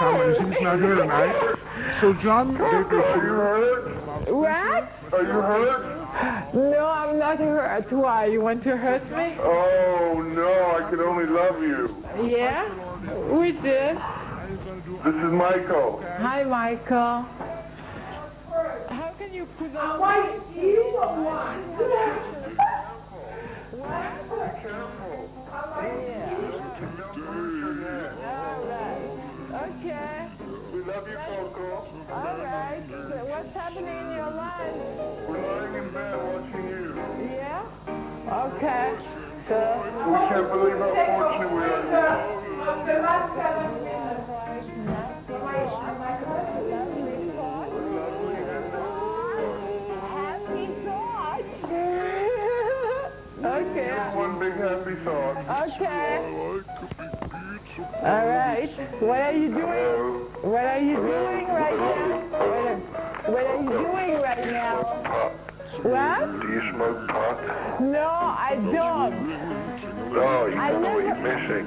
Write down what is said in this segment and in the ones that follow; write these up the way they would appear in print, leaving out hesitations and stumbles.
come, and he's not here tonight. So John Baker here. What? Are you hurt? No, I'm not hurt. Why? You want to hurt me? Oh, no, I can only love you. Yeah? Who is this? This is Michael. Hi, Michael. How can you put on... What? Okay. We love you, Coco. All right. So what's happening in your life? We're lying in bed watching you. Yeah? Okay. So... We can't believe how fortunate we are. Okay. One big happy thought. Okay. All right. What are you doing? What are you doing right now? What are you doing right now? What? Do you smoke pot? No, I don't. Oh, you don't know what you're missing.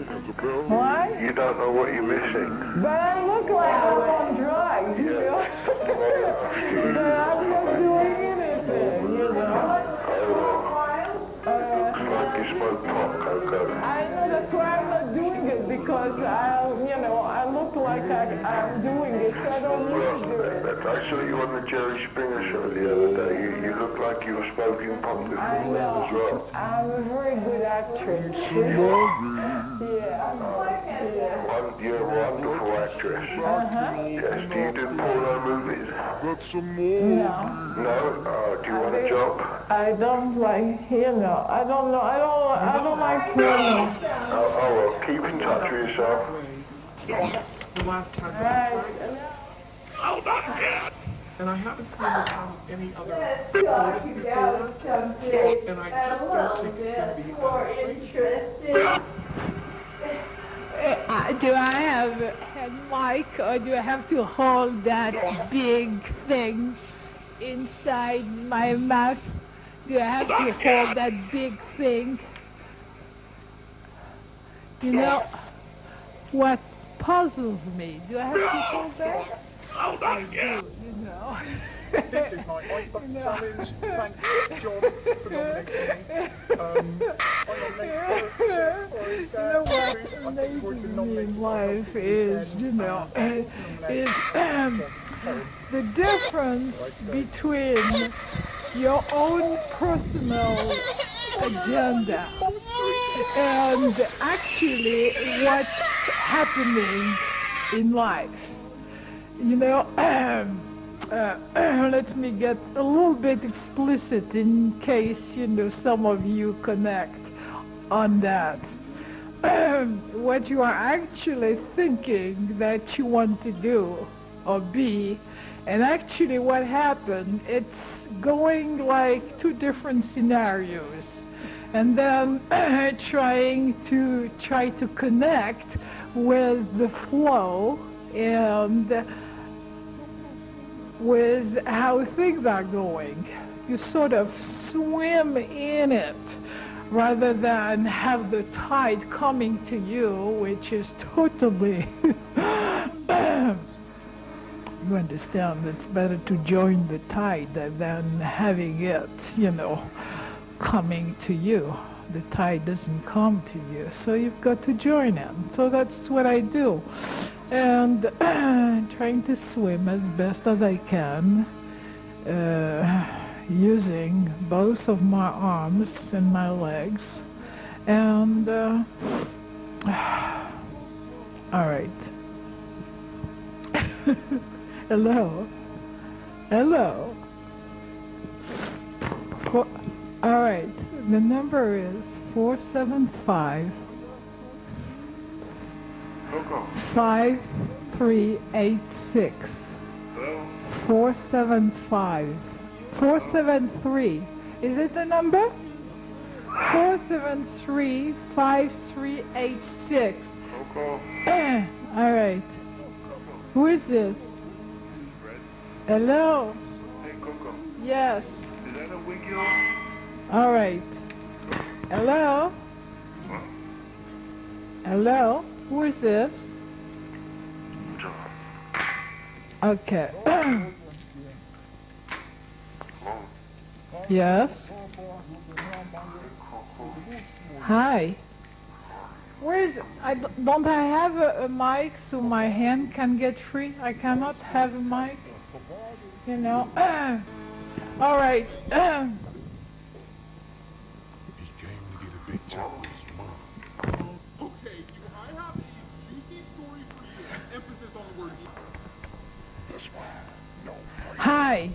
What? You don't know what you're missing. But I look like I'm on drugs, you know? But I'm not doing anything, you know? Looks like you smoke pot, Coco. I know that's why I'm not doing it, because I look like I'm doing it, so I don't need to do it. I saw you on the Jerry Springer show the other day. You look like you were smoking pot before I then know. as well. I'm a very good actress. Yeah. You're a wonderful actress. Yes, do you do porno movies? No. No? Do you want a job? I don't like, I don't know. I don't like porno. Well, keep in touch with yourself. The last time. And I haven't seen this on any other photos before, and I just don't think it's going to be as Do I have a mic, or do I have to hold that big thing inside my mouth? Do I have to hold that big thing? You know, what puzzles me, do I have to hold that? I do, you know. This is my Ice Bucket Challenge. Thank you, John, for nominating me. I nominated You know what amazes me in life is, is the difference between your own personal agenda and actually what's happening in life. Let me get a little bit explicit in case, some of you connect on that. What you are actually thinking that you want to do or be, and actually what happened, it's going like two different scenarios, and then trying to connect with the flow and with how things are going. You sort of swim in it rather than have the tide coming to you, which is totally you understand, it's better to join the tide than having it, coming to you. The tide doesn't come to you, so you've got to join it. So that's what I do. And trying to swim as best as I can, using both of my arms and my legs. And, all right. Hello? Hello? All right. The number is 475 5386. 475 473. Is it the number? 473 5386. All right. Who is this? Hello? Hey, Coco. Yes. Is that a wiggle? All right. Hello? Hello? Who is this? John. Okay. Yes. Hi. Don't I have a mic so my hand can get free? I cannot have a mic. You know. All right. He came to get a big chunk of his mom. Okay, I have a juicy story for you. Emphasis on the word. Hi.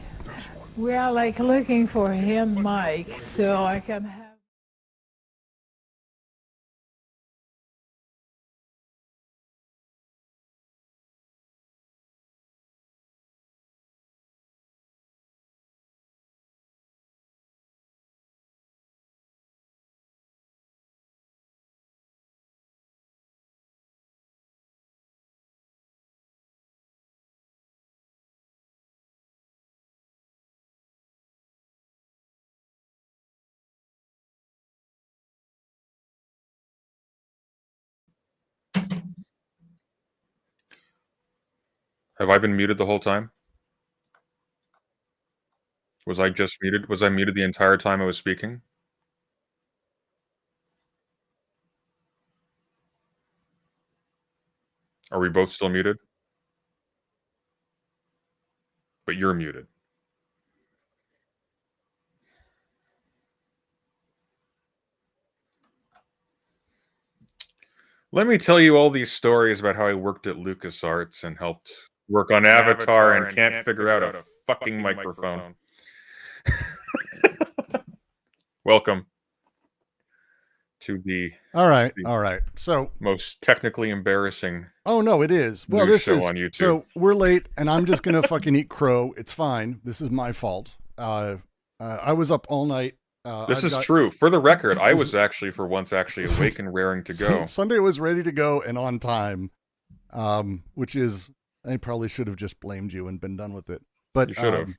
We are like looking for a hand mic so I can have. Have I been muted the whole time? Was I just muted? Was I muted the entire time I was speaking? Are we both still muted? But you're muted. Let me tell you all these stories about how I worked at LucasArts and helped work on Avatar and can't figure out a fucking microphone. Welcome to the all right. So most technically embarrassing. Oh no, it is. Well, news this show is on YouTube. So we're late, and I'm just gonna fucking eat crow. It's fine. This is my fault. I was up all night. This is true. For the record, I was actually for once awake and raring to go. Sunday was ready to go and on time, which is I probably should have just blamed you and been done with it. But you should have.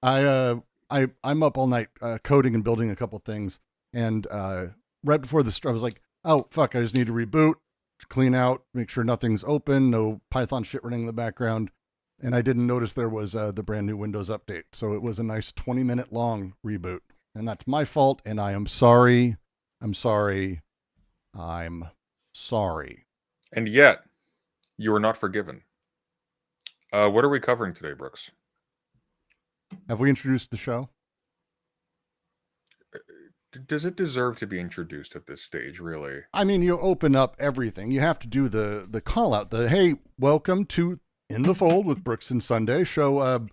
I'm up all night coding and building a couple things, and right before the I was like, oh fuck, I just need to reboot, clean out, make sure nothing's open, no Python shit running in the background, and I didn't notice there was the brand new Windows update. So it was a nice 20-minute long reboot. And that's my fault, and I am sorry. I'm sorry. And yet, you are not forgiven. What are we covering today, Brooks? Have we introduced the show? Does it deserve to be introduced at this stage, really? I mean, you open up everything. You have to do the call out. Hey, welcome to In the Fold with Brooks and Sunday show.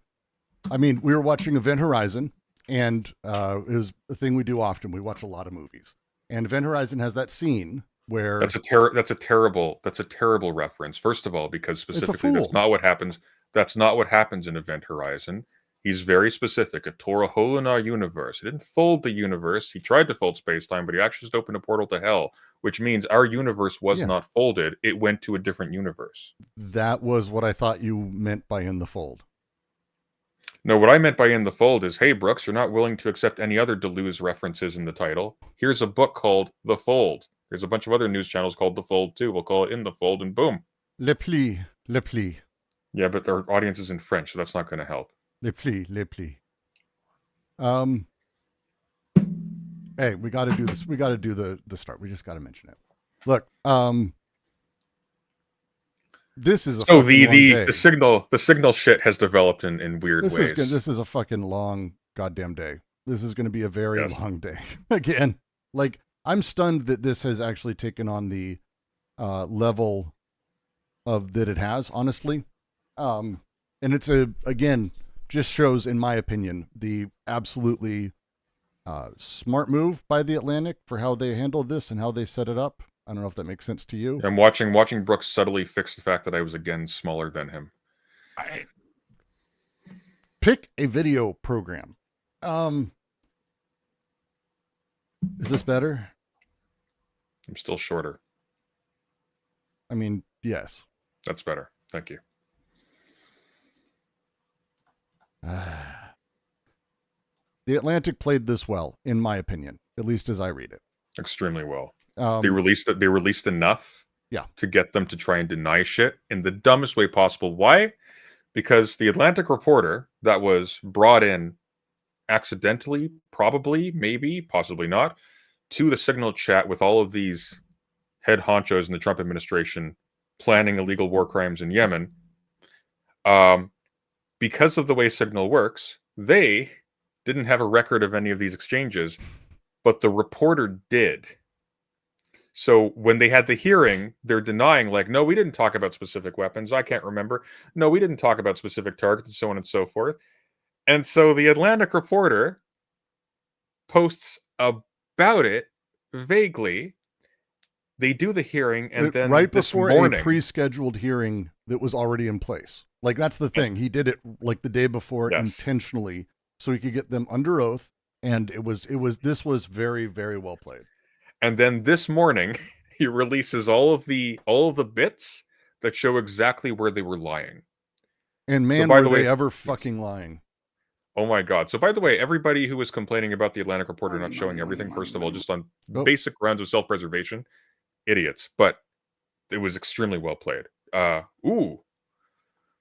I mean, we were watching Event Horizon. And it was a thing we do often. We watch a lot of movies, and Event Horizon has that scene where that's a terrible reference. First of all, because specifically that's not what happens. That's not what happens in Event Horizon. He's very specific. It tore a hole in our universe. He didn't fold the universe. He tried to fold space-time, but he actually just opened a portal to hell, which means our universe was not folded. It went to a different universe. That was what I thought you meant by In the Fold. No, what I meant by In the Fold is, hey, Brooks, you're not willing to accept any other Deleuze references in the title. Here's a book called The Fold. There's a bunch of other news channels called The Fold, too. We'll call it In the Fold, and boom. Le pli. Yeah, but their audience is in French, so that's not going to help. Le pli. Hey, we got to do this. We got to do the start. We just got to mention it. Look, this is a the signal shit has developed in weird ways. This is a fucking long goddamn day. This is going to be a very long day. Again, like I'm stunned that this has actually taken on the level of that it has, honestly. And it's again just shows, in my opinion, the absolutely smart move by the Atlantic for how they handled this and how they set it up. I don't know if that makes sense to you. I'm watching Brooks subtly fix the fact that I was again smaller than him. Pick a video program. Is this better? I'm still shorter. I mean, yes. That's better. Thank you. The Atlantic played this well, in my opinion, at least as I read it. Extremely well. They released enough to get them to try and deny shit in the dumbest way possible. Why? because the Atlantic reporter that was brought in accidentally, probably, maybe, possibly not, to the Signal chat with all of these head honchos in the Trump administration planning illegal war crimes in Yemen, because of the way Signal works, they didn't have a record of any of these exchanges, but the reporter did. So when they had the hearing, they're denying, like, no, we didn't talk about specific weapons. I can't remember. No, we didn't talk about specific targets, and so on and so forth. And so the Atlantic reporter posts about it vaguely. They do the hearing, and then right this before morning, a pre-scheduled hearing that was already in place. Like, that's the thing. He did it like the day before intentionally so he could get them under oath. And this was very, very well played. And then this morning, he releases all of the bits that show exactly where they were lying. And man, were they ever fucking lying. Oh my God. So by the way, everybody who was complaining about the Atlantic reporter not showing everything, first of all, just on basic grounds of self-preservation, idiots. But it was extremely well played. Ooh.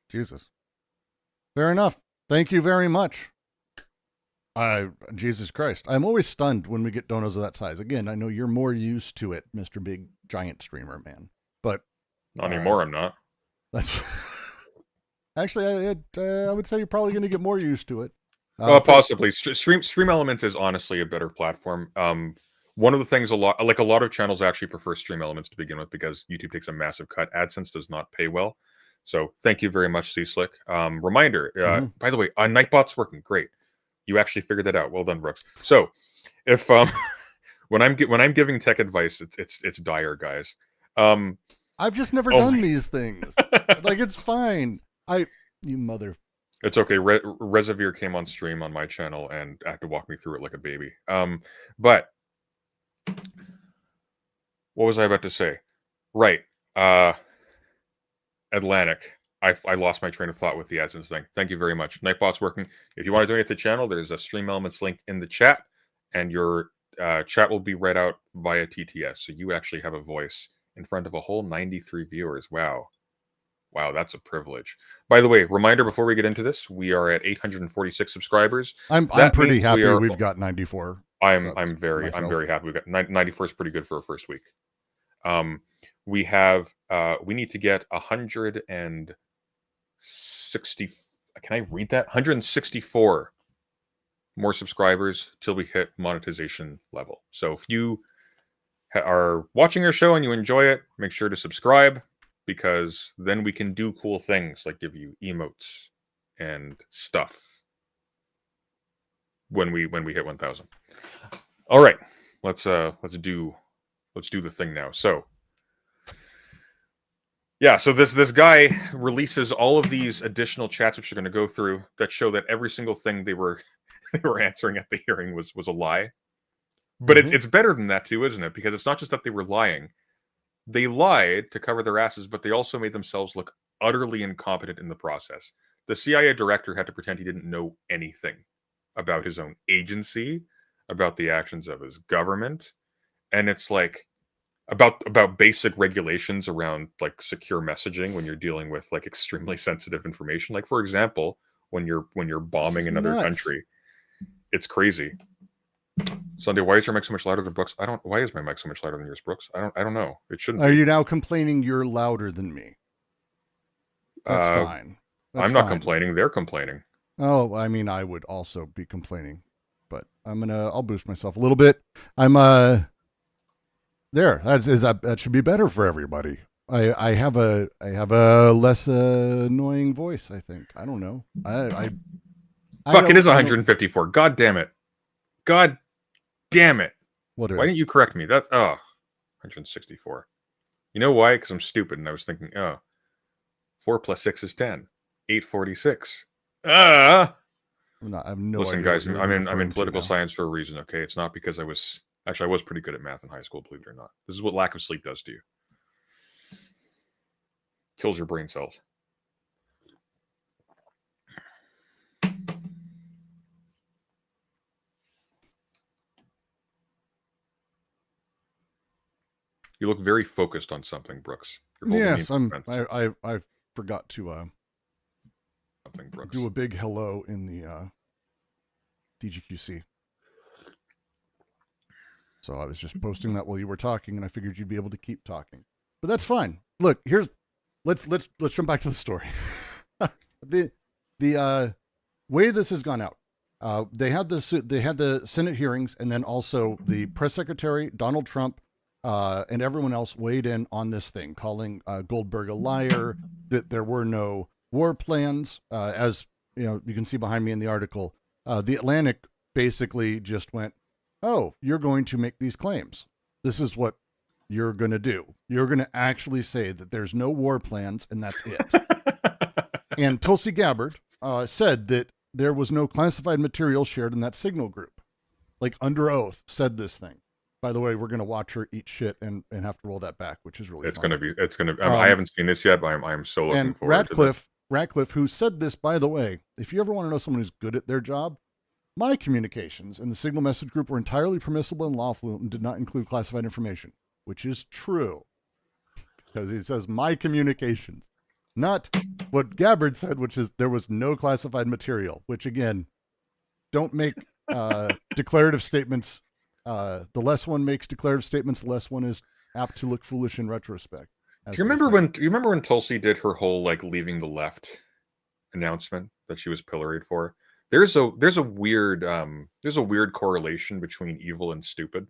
Jesus. Fair enough. Thank you very much. Jesus Christ. I'm always stunned when we get donos of that size. Again, I know you're more used to it, Mr. Big Giant Streamer, man. But not anymore, I'm not. That's actually, I would say you're probably going to get more used to it. Possibly. Stream Elements is honestly a better platform. One of the things a lot of channels actually prefer Stream Elements to begin with because YouTube takes a massive cut. AdSense does not pay well. So thank you very much, C-Slick. Reminder, by the way, Nightbot's working great. You actually figured that out. Well done, Brooks. So, if when I'm giving tech advice, it's dire, guys. I've just never done these things. Like, it's fine. You mother. It's okay. Resevere came on stream on my channel and had to walk me through it like a baby. But what was I about to say? Right. Atlantic. I lost my train of thought with the AdSense thing. Thank you very much. Nightbot's working. If you want to donate to the channel, there's a Stream Elements link in the chat, and your chat will be read out via TTS. So you actually have a voice in front of a whole 93 viewers. Wow. Wow, that's a privilege. By the way, reminder before we get into this, we are at 846 subscribers. I'm pretty happy we've got 94. I'm very happy. We've got 94 is pretty good for a first week. We need to get 160. Can I read that? 164 more subscribers till we hit monetization level. So if you are watching our show and you enjoy it, make sure to subscribe, because then we can do cool things like give you emotes and stuff when we hit 1,000. All right, let's do the thing now. So yeah, so this guy releases all of these additional chats, which are going to go through, that show that every single thing they were answering at the hearing was a lie. But it's better than that too, isn't it? Because it's not just that they were lying. They lied to cover their asses, but they also made themselves look utterly incompetent in the process. The CIA director had to pretend he didn't know anything about his own agency, about the actions of his government, and it's like about basic regulations around like secure messaging when you're dealing with like extremely sensitive information. Like, for example, when you're bombing another country, it's crazy. Sunday, why is your mic so much louder than Brooks? Why is my mic so much louder than yours, Brooks? I don't know. It shouldn't Are be. you now complaining you're louder than me? That's fine. I'm not complaining. They're complaining. Oh, I mean, I would also be complaining, but I'll boost myself a little bit. There. That should be better for everybody. I have a less annoying voice, I think. I don't know. It is 154. God damn it. God damn it. What is? Why didn't you correct me? That's 164. You know why? Because I'm stupid and I was thinking, 4 plus 6 is 10. 846. I have no Listen, idea guys, I'm in political science for a reason, okay? It's not because I was pretty good at math in high school, believe it or not. This is what lack of sleep does to you. Kills your brain cells. You look very focused on something, Brooks. Yes, I forgot to something, Brooks. Do a big hello in the DGQC. So I was just posting that while you were talking, and I figured you'd be able to keep talking. But that's fine. Look, let's jump back to the story. the way this has gone out. They had the Senate hearings, and then also the press secretary, Donald Trump, and everyone else weighed in on this thing, calling Goldberg a liar, that there were no war plans. As you can see behind me in the article, The Atlantic basically just went, "Oh, you're going to make these claims. This is what you're going to do. You're going to actually say that there's no war plans, and that's it." And Tulsi Gabbard said that there was no classified material shared in that signal group. Like, under oath, said this thing. By the way, we're going to watch her eat shit and have to roll that back, which is really fun. I haven't seen this yet, but I'm so looking forward to it. Ratcliffe, who said this, by the way, if you ever want to know someone who's good at their job, my communications in the signal message group were entirely permissible and lawful and did not include classified information, which is true. Because he says my communications, not what Gabbard said, which is there was no classified material, which again, don't make declarative statements. The less one makes declarative statements, the less one is apt to look foolish in retrospect. Do you remember when Tulsi did her whole like leaving the left announcement that she was pilloried for? There's a weird correlation between evil and stupid.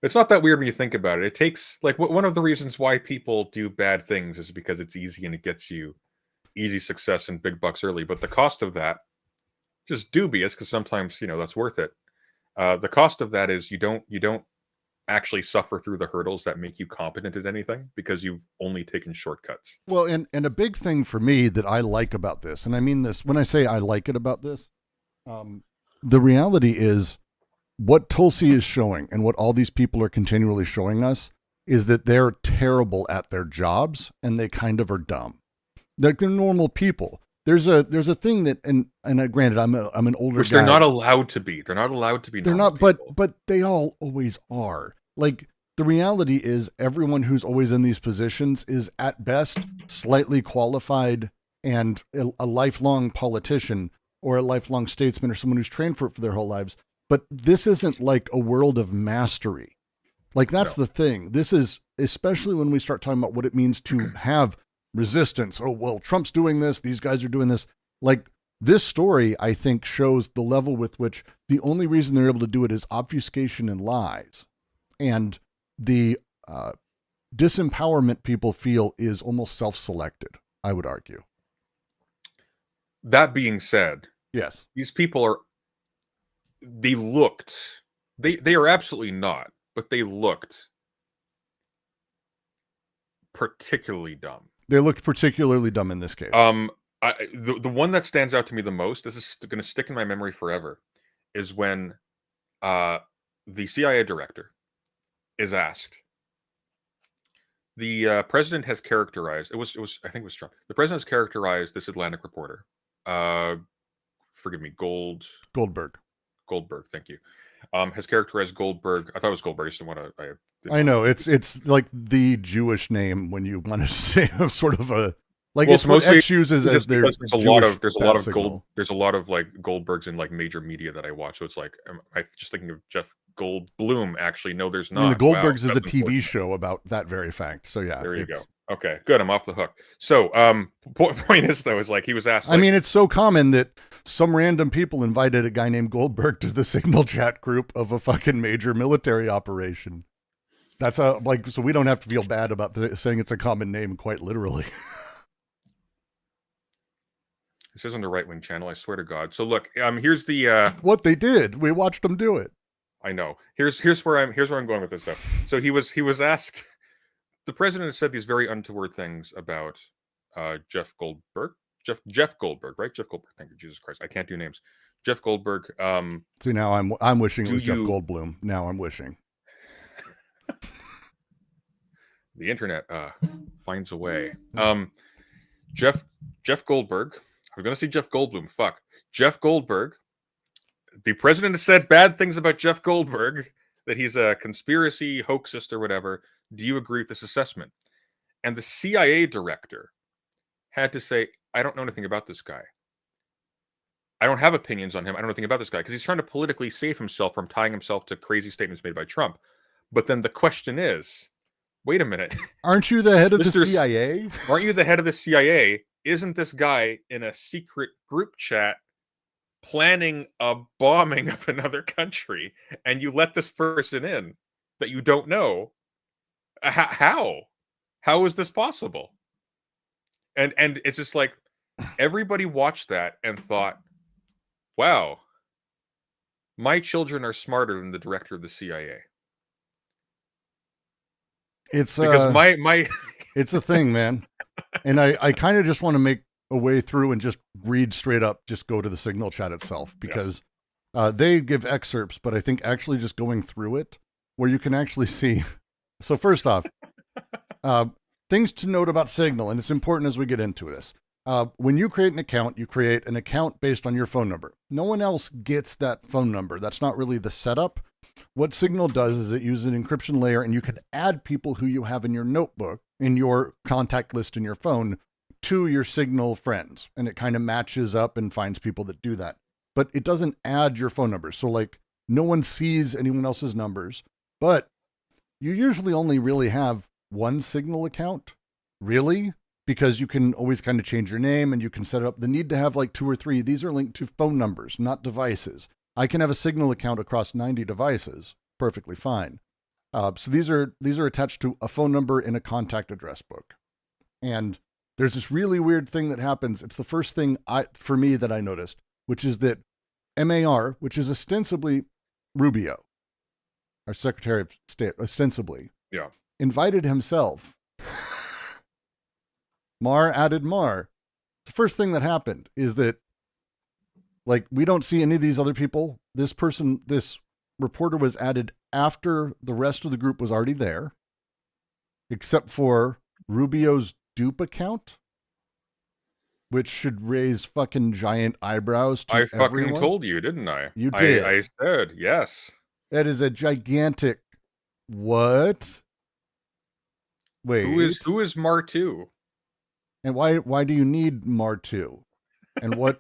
It's not that weird when you think about it. It takes one of the reasons why people do bad things is because it's easy and it gets you easy success and big bucks early. But the cost of that, just dubious, because sometimes that's worth it. The cost of that is you don't actually suffer through the hurdles that make you competent at anything because you've only taken shortcuts. Well, and a big thing for me that I like about this, and I mean this when I say I like it about this, the reality is what Tulsi is showing and what all these people are continually showing us is that they're terrible at their jobs and they kind of are dumb. They're normal people. There's a thing that, and granted, I'm an older which guy. They're not allowed to be. They're not allowed to be. They're not, people. but they all always are. Like, the reality is everyone who's always in these positions is at best slightly qualified and a lifelong politician or a lifelong statesman or someone who's trained for it for their whole lives. But this isn't like a world of mastery. Like, that's the thing. This is, especially when we start talking about what it means to have resistance. Oh, well, Trump's doing this. These guys are doing this. Like, this story, I think, shows the level with which the only reason they're able to do it is obfuscation and lies. And the disempowerment people feel is almost self-selected, I would argue. That being said, yes, these people they are absolutely not, but they looked particularly dumb. They looked particularly dumb in this case. The one that stands out to me the most, this is going to stick in my memory forever, is when the CIA director is asked. The president has characterized, I think it was Trump. The president has characterized this Atlantic reporter. Forgive me, Goldberg. Thank you. Has characterized Goldberg. I thought it was Goldberg. I just didn't want to. I know it's like the Jewish name when you want to say sort of a like well, it's what X uses as their. There's a lot of like Goldbergs in like major media that I watch. So it's like I'm just thinking of Jeff Goldblum. Actually, no, there's not. I mean, the Goldbergs is a TV show about that very fact. So yeah, there you go. Okay, good. I'm off the hook. So, point is though, is like he was asked. I mean, it's so common that some random people invited a guy named Goldberg to the signal chat group of a fucking major military operation. That's so we don't have to feel bad about saying it's a common name, quite literally. This isn't a right-wing channel, I swear to God. So look, here's the what they did. We watched them do it. I know. Here's where I'm going with this stuff. So he was asked. The president has said these very untoward things about Jeff Goldberg. Jeff Goldberg, right? Jeff Goldberg. Thank you, Jesus Christ. I can't do names. Jeff Goldberg. See, now I'm wishing it was Jeff Goldblum. Now I'm wishing. The internet finds a way. Jeff Goldberg. I'm going to say Jeff Goldblum. Fuck. Jeff Goldberg. The president has said bad things about Jeff Goldberg, that he's a conspiracy hoaxist or whatever. Do you agree with this assessment? And the CIA director had to say, I don't know anything about this guy. I don't have opinions on him. I don't know anything about this guy because he's trying to politically save himself from tying himself to crazy statements made by Trump. But then the question is, wait a minute. Aren't you the head of the CIA? Aren't you the head of the CIA? Isn't this guy in a secret group chat planning a bombing of another country? And you let this person in that you don't know? How? How is this possible? And it's just like everybody watched that and thought, wow, my children are smarter than the director of the CIA. It's because my it's a thing, man. And I kind of just want to make a way through and just read straight up, just go to the Signal chat itself, because they give excerpts, but I think actually just going through it where you can actually see. So first off, things to note about Signal, and it's important as we get into this. When you create an account, you create an account based on your phone number. No one else gets that phone number. That's not really the setup. What Signal does is it uses an encryption layer, and you can add people who you have in your notebook, in your contact list in your phone, to your Signal friends. And it kind of matches up and finds people that do that. But it doesn't add your phone number. So like no one sees anyone else's numbers, but you usually only really have one Signal account, really, because you can always kind of change your name and you can set it up. The need to have like 2 or 3, these are linked to phone numbers, not devices. I can have a Signal account across 90 devices, perfectly fine. So these are attached to a phone number in a contact address book. And there's this really weird thing that happens. It's the first thing for me that I noticed, which is that MAR, which is ostensibly Rubio, our Secretary of State, ostensibly, invited himself. Mar added Mar. The first thing that happened is that, like, we don't see any of these other people. This reporter was added after the rest of the group was already there, except for Rubio's dupe account, which should raise fucking giant eyebrows to everyone. I fucking told you, didn't I? You did. I said, yes. That is a gigantic... What? Wait. Who is Mar 2? And why do you need Mar 2? And what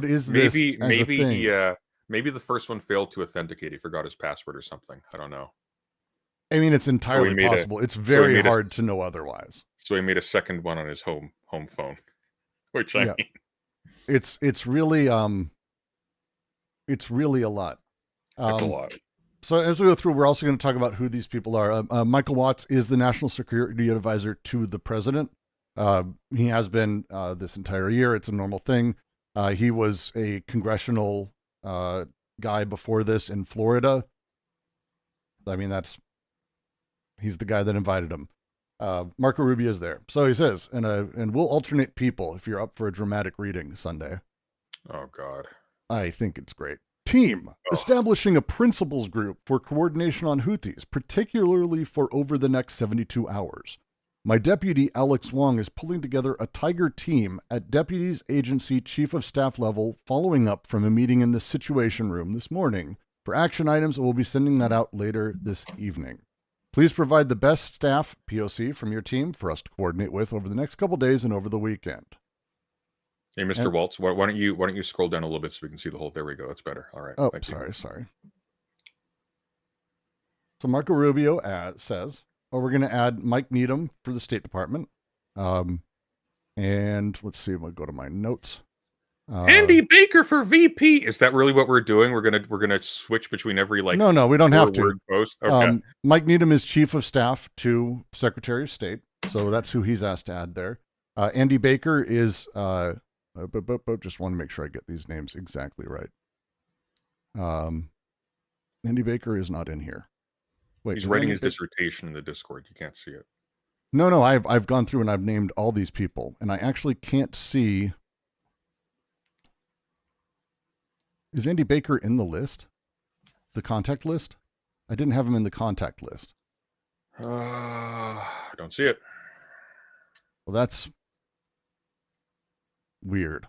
is this? Maybe the first one failed to authenticate. He forgot his password or something. I don't know. I mean, it's entirely possible. It's very hard to know otherwise. So he made a second one on his home phone, which I mean, it's really it's really a lot. It's a lot. So as we go through, we're also going to talk about who these people are. Michael Watts is the National Security Advisor to the President. He has been this entire year. It's a normal thing. He was a congressional guy before this in Florida. I mean, he's the guy that invited him. Marco Rubio's there. So he says, and we'll alternate people if you're up for a dramatic reading Sunday. Oh, God. I think it's great. Team, establishing a principals group for coordination on Houthis, particularly for over the next 72 hours. My deputy, Alex Wong, is pulling together a Tiger team at Deputies Agency Chief of Staff level, following up from a meeting in the Situation Room this morning. For action items, we'll be sending that out later this evening. Please provide the best staff, POC, from your team for us to coordinate with over the next couple days and over the weekend. Hey, Mr. Waltz, why don't you scroll down a little bit so we can see the whole? There we go. That's better. All right. Oh, sorry. So Marco Rubio says, we're going to add Mike Needham for the State Department. And let's see, I'm going to go to my notes. Andy Baker for VP. Is that really what we're doing? We're gonna switch between every No, we don't have to. Post? Okay. Mike Needham is Chief of Staff to Secretary of State, so that's who he's asked to add there. Andy Baker is just want to make sure I get these names exactly right. Andy Baker is not in here. Wait, he's writing his dissertation in the Discord. You can't see it. No, I've gone through and I've named all these people, and I actually can't see. Is Andy Baker in the list? The contact list? I didn't have him in the contact list. I don't see it. Well, that's weird.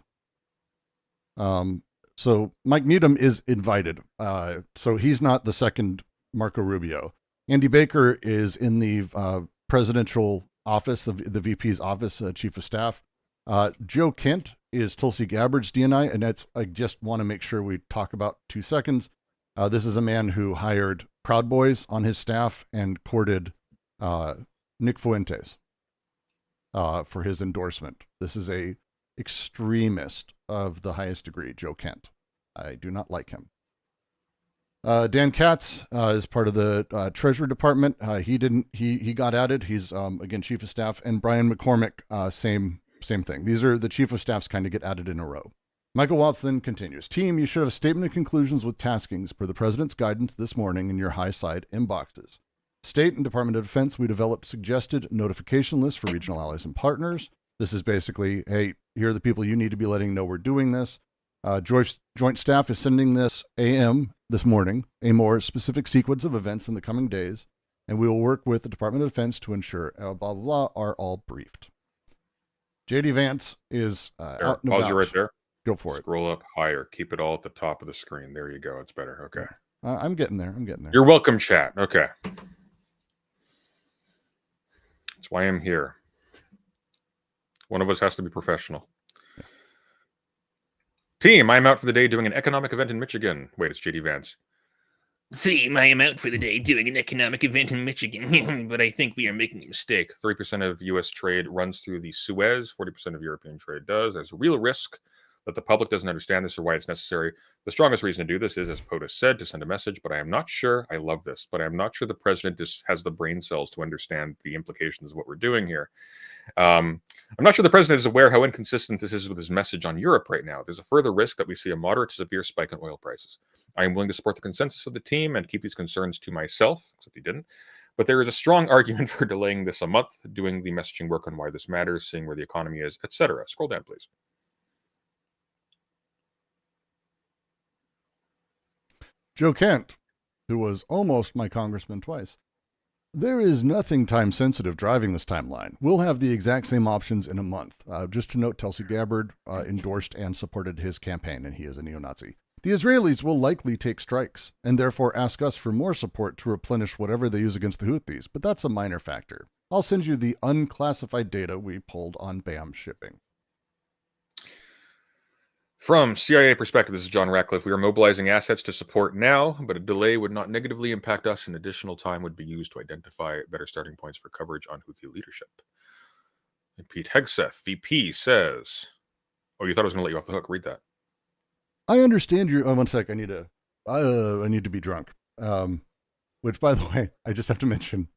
So Mike Needham is invited. So he's not the second Marco Rubio. Andy Baker is in the presidential office, the VP's office, Chief of Staff. Joe Kent is Tulsi Gabbard's DNI, and I just want to make sure we talk about 2 seconds. This is a man who hired Proud Boys on his staff and courted Nick Fuentes for his endorsement. This is a extremist of the highest degree, Joe Kent. I do not like him. Dan Katz is part of the Treasury Department. He got added. He's again chief of staff, and Brian McCormick, same thing. These are the chief of staffs kind of get added in a row. Michael Waltz then continues. Team, you should have a statement of conclusions with taskings per the president's guidance this morning in your high side inboxes. State and Department of Defense, we developed suggested notification lists for regional allies and partners. This is basically, hey, here are the people you need to be letting know we're doing this. Joint staff is sending this this morning, a more specific sequence of events in the coming days, and we will work with the Department of Defense to ensure blah, blah, blah, are all briefed. JD Vance is out and pause about. you right there. Go for it. Scroll up higher. Keep it all at the top of the screen. There you go. It's better. Okay. I'm getting there. You're welcome, chat. Okay. That's why I'm here. One of us has to be professional. Yeah. Team, I'm out for the day doing an economic event in Michigan. Wait, it's JD Vance. Team, I am out for the day doing an economic event in Michigan, but I think we are making a mistake. 30% of U.S. trade runs through the Suez. 40% of European trade does. There's a real risk that the public doesn't understand this or why it's necessary. The strongest reason to do this is, as POTUS said, to send a message, but I am not sure, I love this, but I'm not sure the president has the brain cells to understand the implications of what we're doing here. I'm not sure the president is aware how inconsistent this is with his message on Europe right now. There's a further risk that we see a moderate to severe spike in oil prices. I am willing to support the consensus of the team and keep these concerns to myself, except he didn't. But there is a strong argument for delaying this a month, doing the messaging work on why this matters, seeing where the economy is, etc. Scroll down, please. Joe Kent, who was almost my congressman twice. There is nothing time-sensitive driving this timeline. We'll have the exact same options in a month. Just to note, Tulsi Gabbard endorsed and supported his campaign, and he is a neo-Nazi. The Israelis will likely take strikes, and therefore ask us for more support to replenish whatever they use against the Houthis, but that's a minor factor. I'll send you the unclassified data we pulled on BAM shipping. From CIA perspective, this is John Ratcliffe. We are mobilizing assets to support now, but a delay would not negatively impact us, and additional time would be used to identify better starting points for coverage on Houthi leadership. And Pete Hegseth, VP, says, oh, you thought I was going to let you off the hook. Read that. I understand your... Oh, 1 sec. I need to be drunk. Which, by the way, I just have to mention,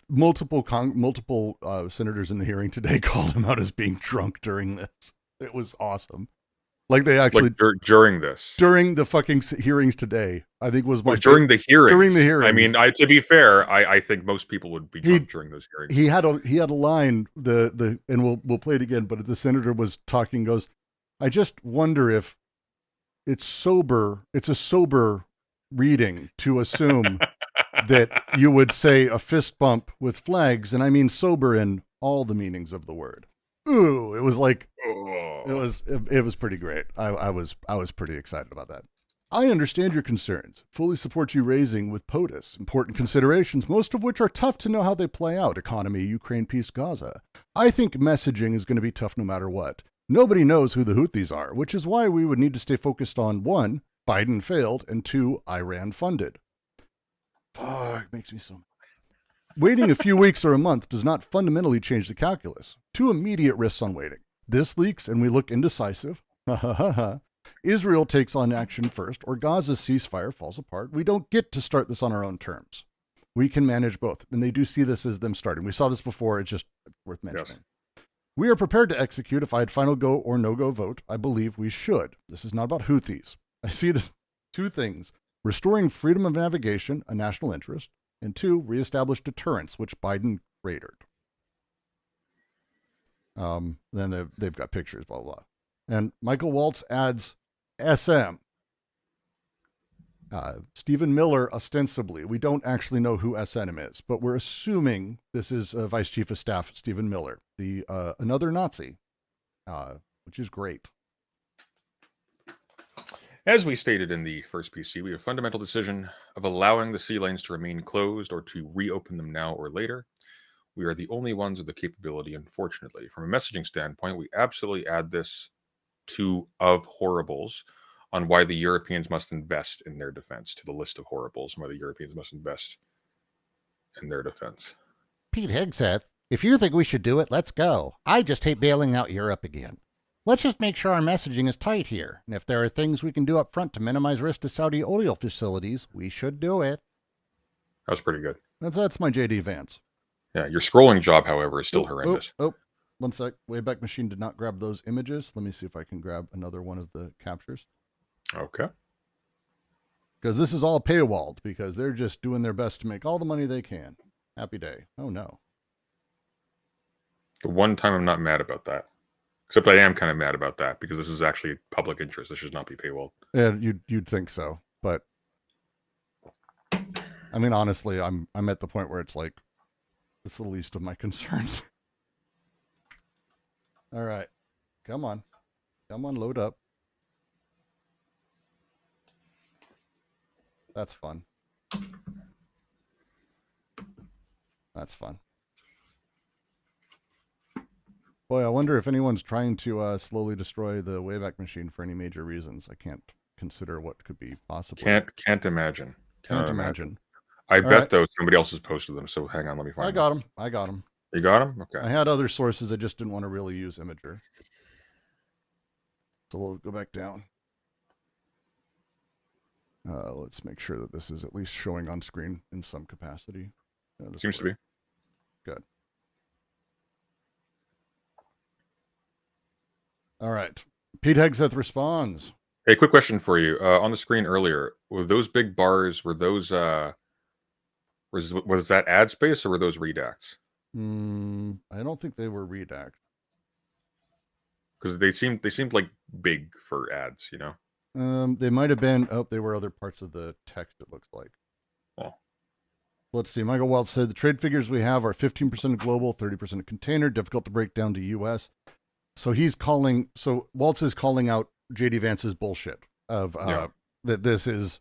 multiple senators in the hearing today called him out as being drunk during this. It was awesome. Like they actually during the fucking hearings today, I think was during the hearings. During the hearings. I mean, to be fair, I think most people would be drunk during those hearings. He had a line and we'll play it again. But the senator was talking. Goes, I just wonder if it's a sober reading to assume that you would say a fist bump with flags, and I mean sober in all the meanings of the word. Ooh, it was like. It was pretty great. I was pretty excited about that. I understand your concerns. Fully support you raising with POTUS important considerations, most of which are tough to know how they play out. Economy, Ukraine, peace, Gaza. I think messaging is going to be tough no matter what. Nobody knows who the Houthis are, which is why we would need to stay focused on 1, Biden failed, and 2, Iran funded. Fuck, makes me so mad. Waiting a few weeks or a month does not fundamentally change the calculus. 2 immediate risks on waiting. This leaks and we look indecisive. Israel takes on action first, or Gaza's ceasefire falls apart. We don't get to start this on our own terms. We can manage both, and they do see this as them starting. We saw this before. It's just worth mentioning. Yes. We are prepared to execute if I had final go or no-go vote. I believe we should. This is not about Houthis. I see it as 2 things. Restoring freedom of navigation, a national interest, and 2, reestablish deterrence, which Biden cratered. Then they've got pictures, blah, blah, blah. And Michael Waltz adds SM. Stephen Miller, ostensibly. We don't actually know who SNM is, but we're assuming this is Vice Chief of Staff Stephen Miller, another Nazi, which is great. As we stated in the first PC, we have a fundamental decision of allowing the sea lanes to remain closed or to reopen them now or later. We are the only ones with the capability, unfortunately. From a messaging standpoint, we absolutely add this to of horribles on why the Europeans must invest in their defense, to the list of horribles, and why the Europeans must invest in their defense. Pete Hegseth, if you think we should do it, let's go. I just hate bailing out Europe again. Let's just make sure our messaging is tight here, and if there are things we can do up front to minimize risk to Saudi oil facilities, we should do it. That was pretty good. That's my JD Vance. Yeah, your scrolling job, however, is still horrendous. One sec. Wayback Machine did not grab those images. Let me see if I can grab another one of the captures. Okay. Because this is all paywalled, because they're just doing their best to make all the money they can. Happy day. Oh, no. The one time I'm not mad about that. Except I am kind of mad about that, because this is actually public interest. This should not be paywalled. Yeah, you'd think so. But, I mean, honestly, I'm at the point where it's like, it's the least of my concerns. All right. Come on. Come on, load up. That's fun. That's fun. Boy, I wonder if anyone's trying to slowly destroy the Wayback Machine for any major reasons. I can't consider what could be possible. Can't imagine. Can't imagine. I bet, though, somebody else has posted them, so hang on, let me find them. I got them. You got them? Okay. I had other sources, I just didn't want to really use Imager. So we'll go back down. Let's make sure that this is at least showing on screen in some capacity. Seems to be. Good. All right. Pete Hegseth responds. Hey, quick question for you. On the screen earlier, were those big bars, were those, was that ad space or were those redacts? I don't think they were redacts. Because they seemed like big for ads, you know? They might have been, they were other parts of the text, it looks like. Oh. Let's see. Michael Welch said the trade figures we have are 15% global, 30% container, difficult to break down to U.S. So Waltz is calling out JD Vance's bullshit of that this is,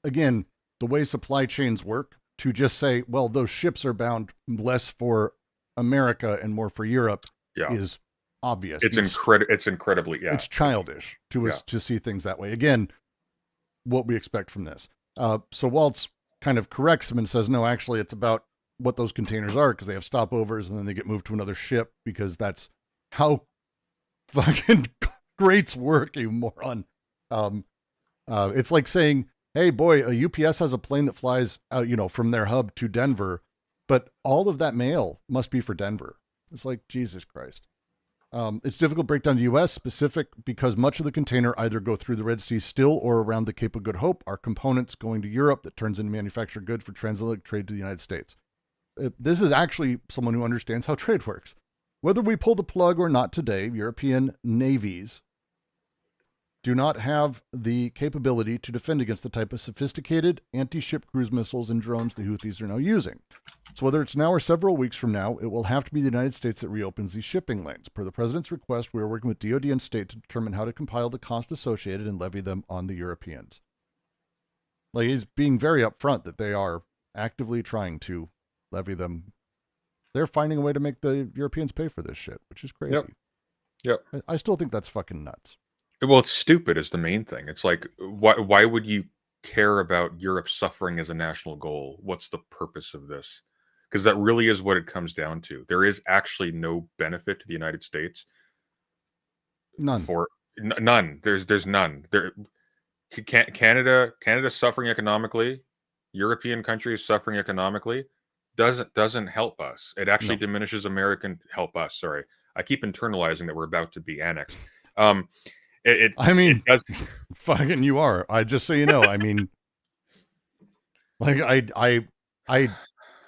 again, the way supply chains work, to just say, well, those ships are bound less for America and more for Europe is obvious. It's incredibly, it's childish to us to see things that way. Again, what we expect from this. So Waltz kind of corrects him and says, no, actually it's about what those containers are, because they have stopovers and then they get moved to another ship, because that's how fucking greats work, you moron. It's like saying, hey boy, a UPS has a plane that flies out, from their hub to Denver, but all of that mail must be for Denver. It's like, Jesus Christ. It's difficult to break down to U.S. specific because much of the container either go through the Red Sea still or around the Cape of Good Hope are components going to Europe that turns into manufactured goods for transatlantic trade to the United States. This is actually someone who understands how trade works. Whether we pull the plug or not today, European navies do not have the capability to defend against the type of sophisticated anti-ship cruise missiles and drones the Houthis are now using. So whether it's now or several weeks from now, it will have to be the United States that reopens these shipping lanes. Per the President's request, we are working with DoD and state to determine how to compile the cost associated and levy them on the Europeans. Like, he's being very upfront that they are actively trying to levy them. They're finding a way to make the Europeans pay for this shit, which is crazy. Yep. I still think that's fucking nuts. Well, it's stupid is the main thing. It's like, why would you care about Europe suffering as a national goal? What's the purpose of this? Because that really is what it comes down to. There is actually no benefit to the United States. None. None. There's none. Canada suffering economically, European countries suffering economically doesn't help us. It actually diminishes American help us. Sorry, I keep internalizing that we're about to be annexed. It does. Fucking you are. I just so you know. I mean, like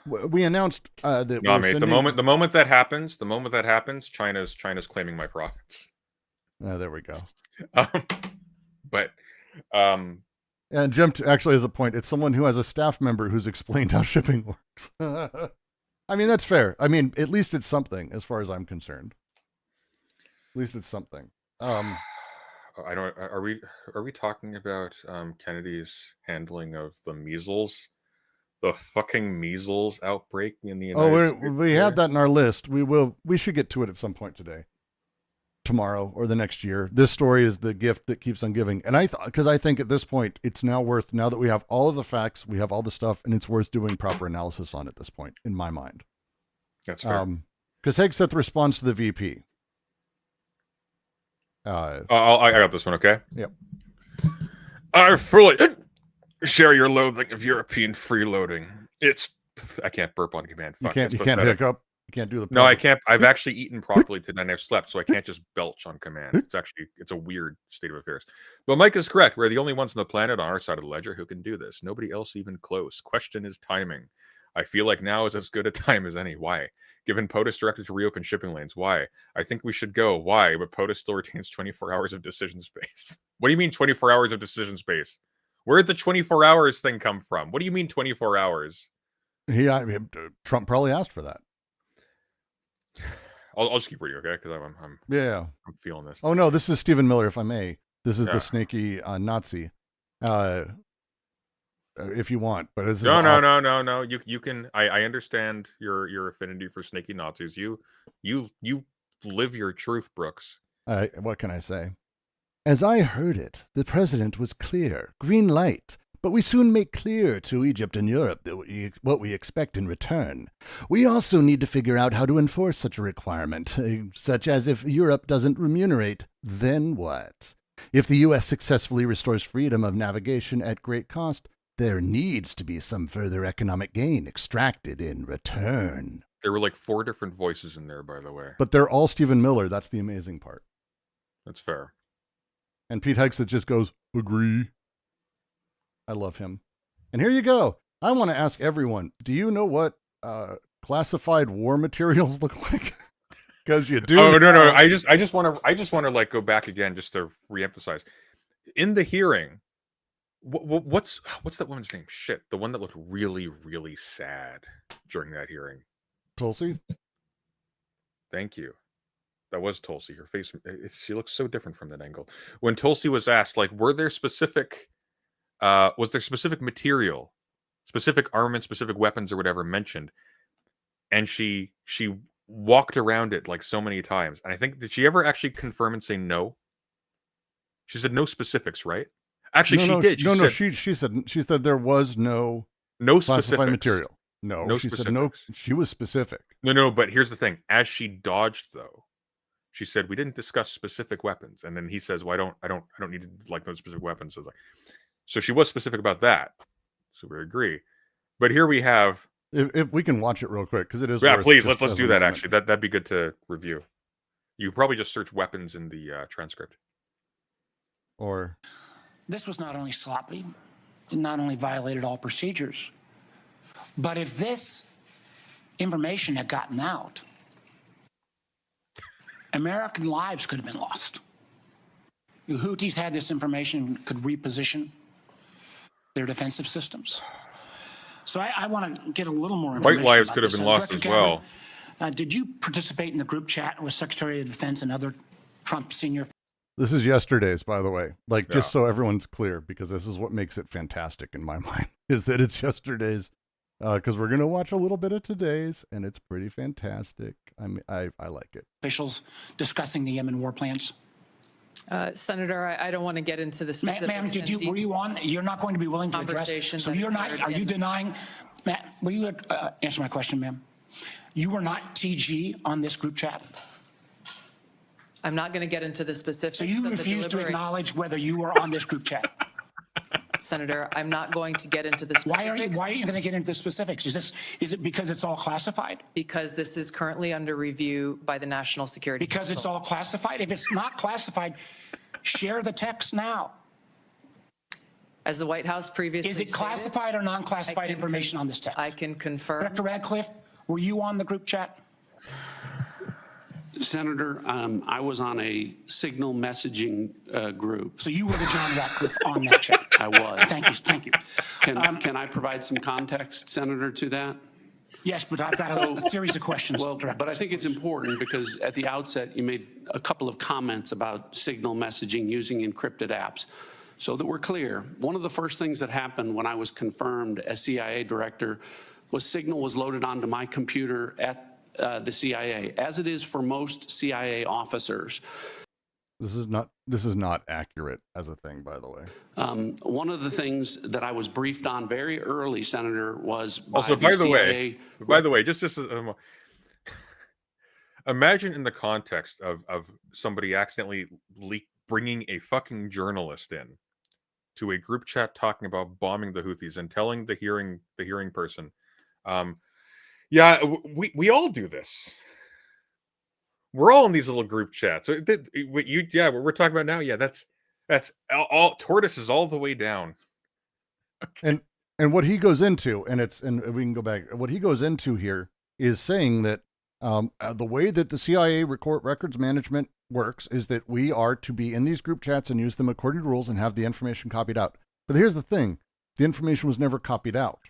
we announced that. No, mate. The moment that happens, China's claiming my profits. There we go. And Jim actually has a point. It's someone who has a staff member who's explained how shipping works. I mean, that's fair. I mean, at least it's something, as far as I'm concerned. At least it's something. I don't. Are we talking about Kennedy's handling of the measles The fucking measles outbreak in the United States. We had that in our list. We should get to it at some point today, tomorrow, or the next year. This story is the gift that keeps on giving. And because I think at this point, it's now that we have all of the facts, we have all the stuff, and it's worth doing proper analysis on at this point, in my mind. That's fair. Because Hegseth responds to the VP. I got this one, okay? Yep. I fully share your loathing of European freeloading. I can't burp on command. Fuck, you can't hiccup. You can't do the. No, I can't. I've actually eaten properly today and I've slept, so I can't just belch on command. It's a weird state of affairs. But Mike is correct. We're the only ones on the planet on our side of the ledger who can do this. Nobody else even close. Question is timing. I feel like now is as good a time as any. Why? Given POTUS directed to reopen shipping lanes. Why? I think we should go. Why? But POTUS still retains 24 hours of decision space. What do you mean 24 hours of decision space? Where did the 24 hours thing come from? What do you mean 24 hours? Trump probably asked for that. I'll just keep reading, okay? Because I'm feeling this. Oh no, this is Stephen Miller, if I may. This is the snaky Nazi. If you want, but this is no. You can. I understand your affinity for snaky Nazis. You live your truth, Brooks. What can I say? As I heard it, the president was clear, green light. But we soon make clear to Egypt and Europe what we expect in return. We also need to figure out how to enforce such a requirement, such as if Europe doesn't remunerate, then what? If the U.S. successfully restores freedom of navigation at great cost, there needs to be some further economic gain extracted in return. There were like 4 different voices in there, by the way. But they're all Stephen Miller. That's the amazing part. That's fair. And Pete Hegseth just goes, agree. I love him. And here you go. I want to ask everyone, do you know what classified war materials look like? Because you do. Oh, no. I just want to like go back again just to reemphasize. In the hearing, what's that woman's name? Shit, the one that looked really, really sad during that hearing. Tulsi? Thank you. That was Tulsi. Her face, she looks so different from that angle. When Tulsi was asked, like, was there specific material, specific armament, specific weapons or whatever mentioned? And she walked around it like so many times. And I think, did she ever actually confirm and say no? She said no specifics, right? Actually, she did. She said there was no classified material. No, she said no. She was specific. No, but here's the thing. As she dodged, though, she said, we didn't discuss specific weapons. And then he says, well, I don't need to like those specific weapons. So she was specific about that. So we agree. But here we have. If we can watch it real quick, because it is. Yeah, please, let's do that, actually. That'd be good to review. You could probably just search weapons in the transcript. Or. This was not only sloppy, it not only violated all procedures, but if this information had gotten out, American lives could have been lost. The Houthis had this information, could reposition their defensive systems. So I want to get a little more information. White lives could have been lost as well. Did you participate in the group chat with Secretary of Defense and other Trump senior? This is yesterday's, by the way. Like, just so everyone's clear, because this is what makes it fantastic in my mind, is that it's yesterday's. Because we're going to watch a little bit of today's, and it's pretty fantastic. I like it. Officials discussing the Yemen war plans. Senator, I don't want to get into the specifics. Ma'am, were you on? You're not going to be willing to address. So you're not. Are you denying? Matt, will you answer my question, ma'am? You were not TG on this group chat. I'm not going to get into the specifics. So you refuse to acknowledge whether you were on this group chat. Senator, I'm not going to get into the specifics. Why are you going to get into the specifics? Is it because it's all classified? Because this is currently under review by the National Security Because Council. It's all classified? If it's not classified, share the text now. As the White House previously Is it classified or non-classified information on this text? I can confirm. Dr. Radcliffe, were you on the group chat? Senator, I was on a signal messaging group. So you were the John Radcliffe on that chat? I was. Thank you. Can I provide some context, Senator, to that? Yes, but I've got a series of questions. Well, but I think it's important because at the outset, you made a couple of comments about signal messaging using encrypted apps. So that we're clear, one of the first things that happened when I was confirmed as CIA director was signal was loaded onto my computer at the CIA, as it is for most CIA officers. This is not accurate as a thing, by the way. One of the things that I was briefed on very early, Senator, was also, by the way, just imagine in the context of somebody accidentally bringing a fucking journalist in to a group chat talking about bombing the Houthis and telling the hearing person, yeah, we all do this. We're all in these little group chats. What we're talking about now, yeah, that's all tortoise is all the way down. Okay. And what he goes into, and we can go back. What he goes into here is saying that the way that the CIA records management works is that we are to be in these group chats and use them according to rules and have the information copied out. But here's the thing: the information was never copied out.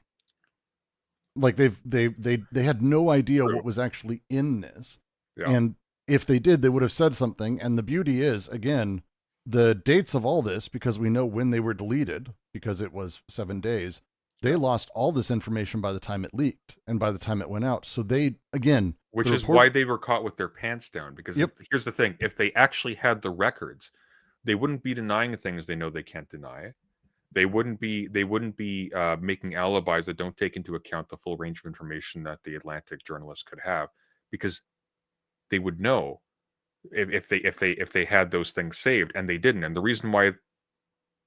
Like they had no idea what was actually in this, and if they did, they would have said something. And the beauty is, again, the dates of all this, because we know when they were deleted, because it was 7 days, they lost all this information by the time it leaked and by the time it went out. So they, again... Which is why they were caught with their pants down. Because here's the thing. If they actually had the records, they wouldn't be denying things they know they can't deny. They wouldn't be making alibis that don't take into account the full range of information that the Atlantic journalists could have, because they would know if they had those things saved, and they didn't. And the reason why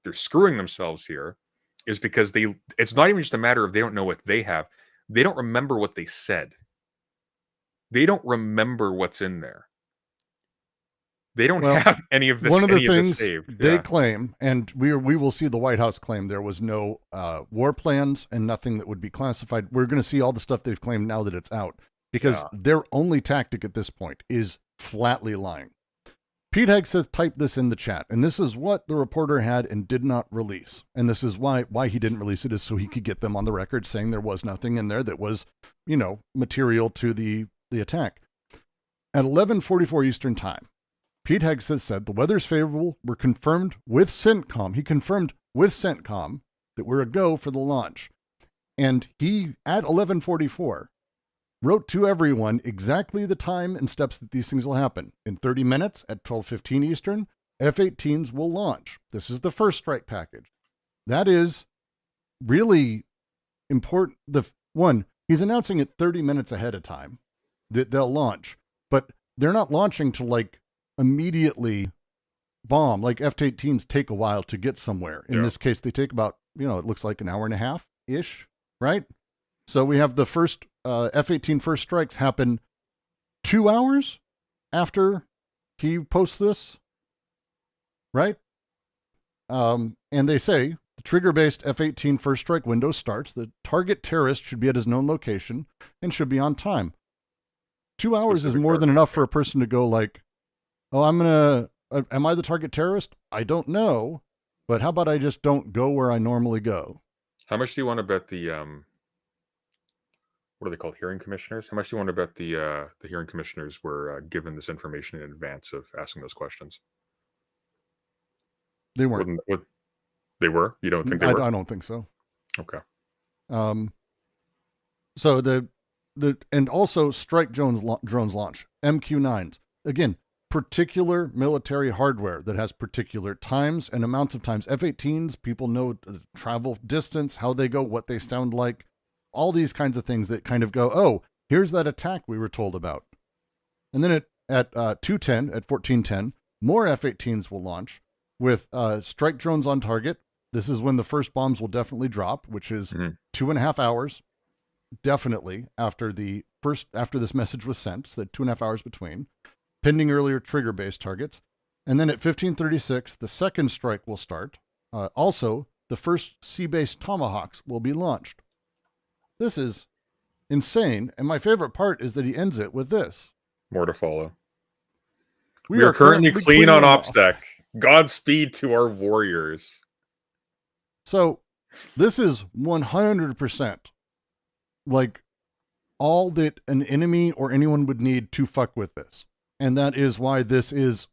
they're screwing themselves here is because it's not even just a matter of they don't know what they have. They don't remember what they said. They don't remember what's in there. They don't have any of this. One of the things they claim, and we will see the White House claim there was no war plans and nothing that would be classified. We're going to see all the stuff they've claimed now that it's out, because their only tactic at this point is flatly lying. Pete Hegseth typed this in the chat, and this is what the reporter had and did not release. And this is why he didn't release it, is so he could get them on the record saying there was nothing in there that was, material to the attack. At 11:44 Eastern Time, Pete Hegseth said the weather's favorable. We're confirmed with CENTCOM. He confirmed with CENTCOM that we're a go for the launch. And he, at 11:44, wrote to everyone exactly the time and steps that these things will happen. In 30 minutes at 12:15 Eastern, F-18s will launch. This is the first strike package. That is really important. He's announcing it 30 minutes ahead of time that they'll launch, but they're not launching to immediately bomb. Like F-18s take a while to get somewhere. In this case, they take about, it looks like an hour and a half-ish, right? So we have the first F-18 first strikes happen 2 hours after he posts this, right? And they say the trigger-based F-18 first strike window starts. The target terrorist should be at his known location and should be on time. 2 hours is more than enough for a person to go am I the target terrorist? I don't know, but how about I just don't go where I normally go? How much do you want to bet the what are they called? Hearing commissioners? How much do you want to bet the hearing commissioners were given this information in advance of asking those questions? They weren't. They were? You don't think they were? I don't think so. Okay. So and also strike drones launch, MQ-9s. Again, particular military hardware that has particular times and amounts of times. F-18s, people know the travel distance, how they go, what they sound like, all these kinds of things that kind of go, oh, here's that attack we were told about. And then at 14:10, more F-18s will launch with strike drones on target. This is when the first bombs will definitely drop, which is 2.5 hours, definitely after this message was sent, so 2.5 hours between, pending earlier trigger-based targets. And then at 15:36, the second strike will start. Also, the first sea-based Tomahawks will be launched. This is insane, and my favorite part is that he ends it with this. More to follow. We are currently clean on OPSEC. Godspeed to our warriors. So, this is 100% all that an enemy or anyone would need to fuck with this. And that is why this is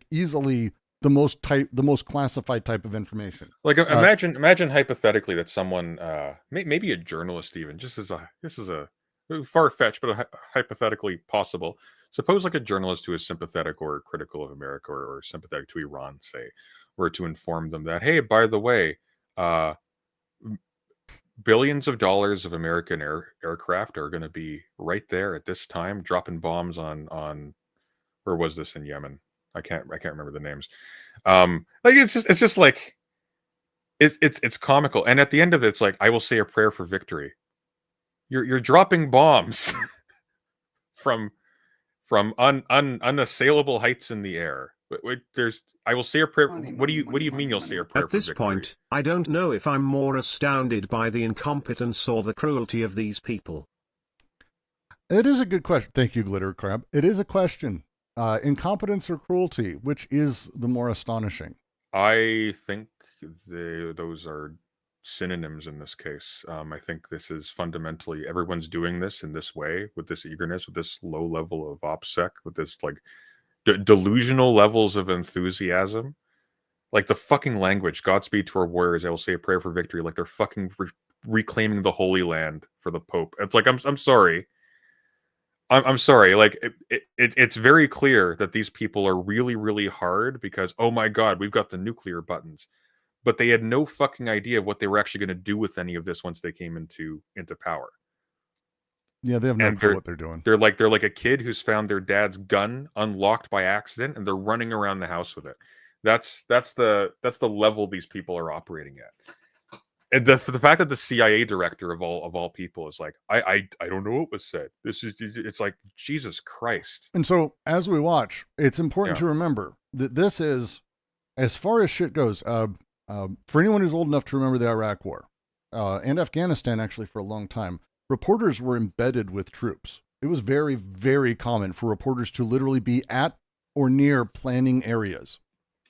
easily the most classified type of information. Like imagine hypothetically that someone, maybe a journalist even, this is a far-fetched, but hypothetically possible. Suppose like a journalist who is sympathetic or critical of America or sympathetic to Iran, say, were to inform them that, hey, by the way, billions of dollars of American aircraft are going to be right there at this time, dropping bombs on where was this in Yemen? I can't remember the names. Like it's just like it's comical. And at the end of it, it's like, I will say a prayer for victory. You're dropping bombs from unassailable heights in the air. I will say a prayer. What do you mean you'll say a prayer? At this point, I don't know if I'm more astounded by the incompetence or the cruelty of these people. It is a good question. Thank you, Glitter Crab. It is a question. Incompetence or cruelty, which is the more astonishing? I think those are synonyms in this case. I think this is fundamentally, everyone's doing this in this way, with this eagerness, with this low level of OPSEC, with this like delusional levels of enthusiasm. Like the fucking language, Godspeed to our warriors, I will say a prayer for victory. Like they're fucking reclaiming the Holy Land for the Pope. It's like, I'm sorry. I'm sorry. Like it's very clear that these people are really, really hard because, oh my God, we've got the nuclear buttons. But they had no fucking idea of what they were actually going to do with any of this once they came into power. Yeah, they have no clue what they're doing. They're like a kid who's found their dad's gun unlocked by accident, and they're running around the house with it. That's the level these people are operating at. And the fact that the CIA director of all people is like, I don't know what was said. It's like, Jesus Christ. And so as we watch, it's important to remember that this is, as far as shit goes, for anyone who's old enough to remember the Iraq War and Afghanistan, actually, for a long time, reporters were embedded with troops. It was very, very common for reporters to literally be at or near planning areas.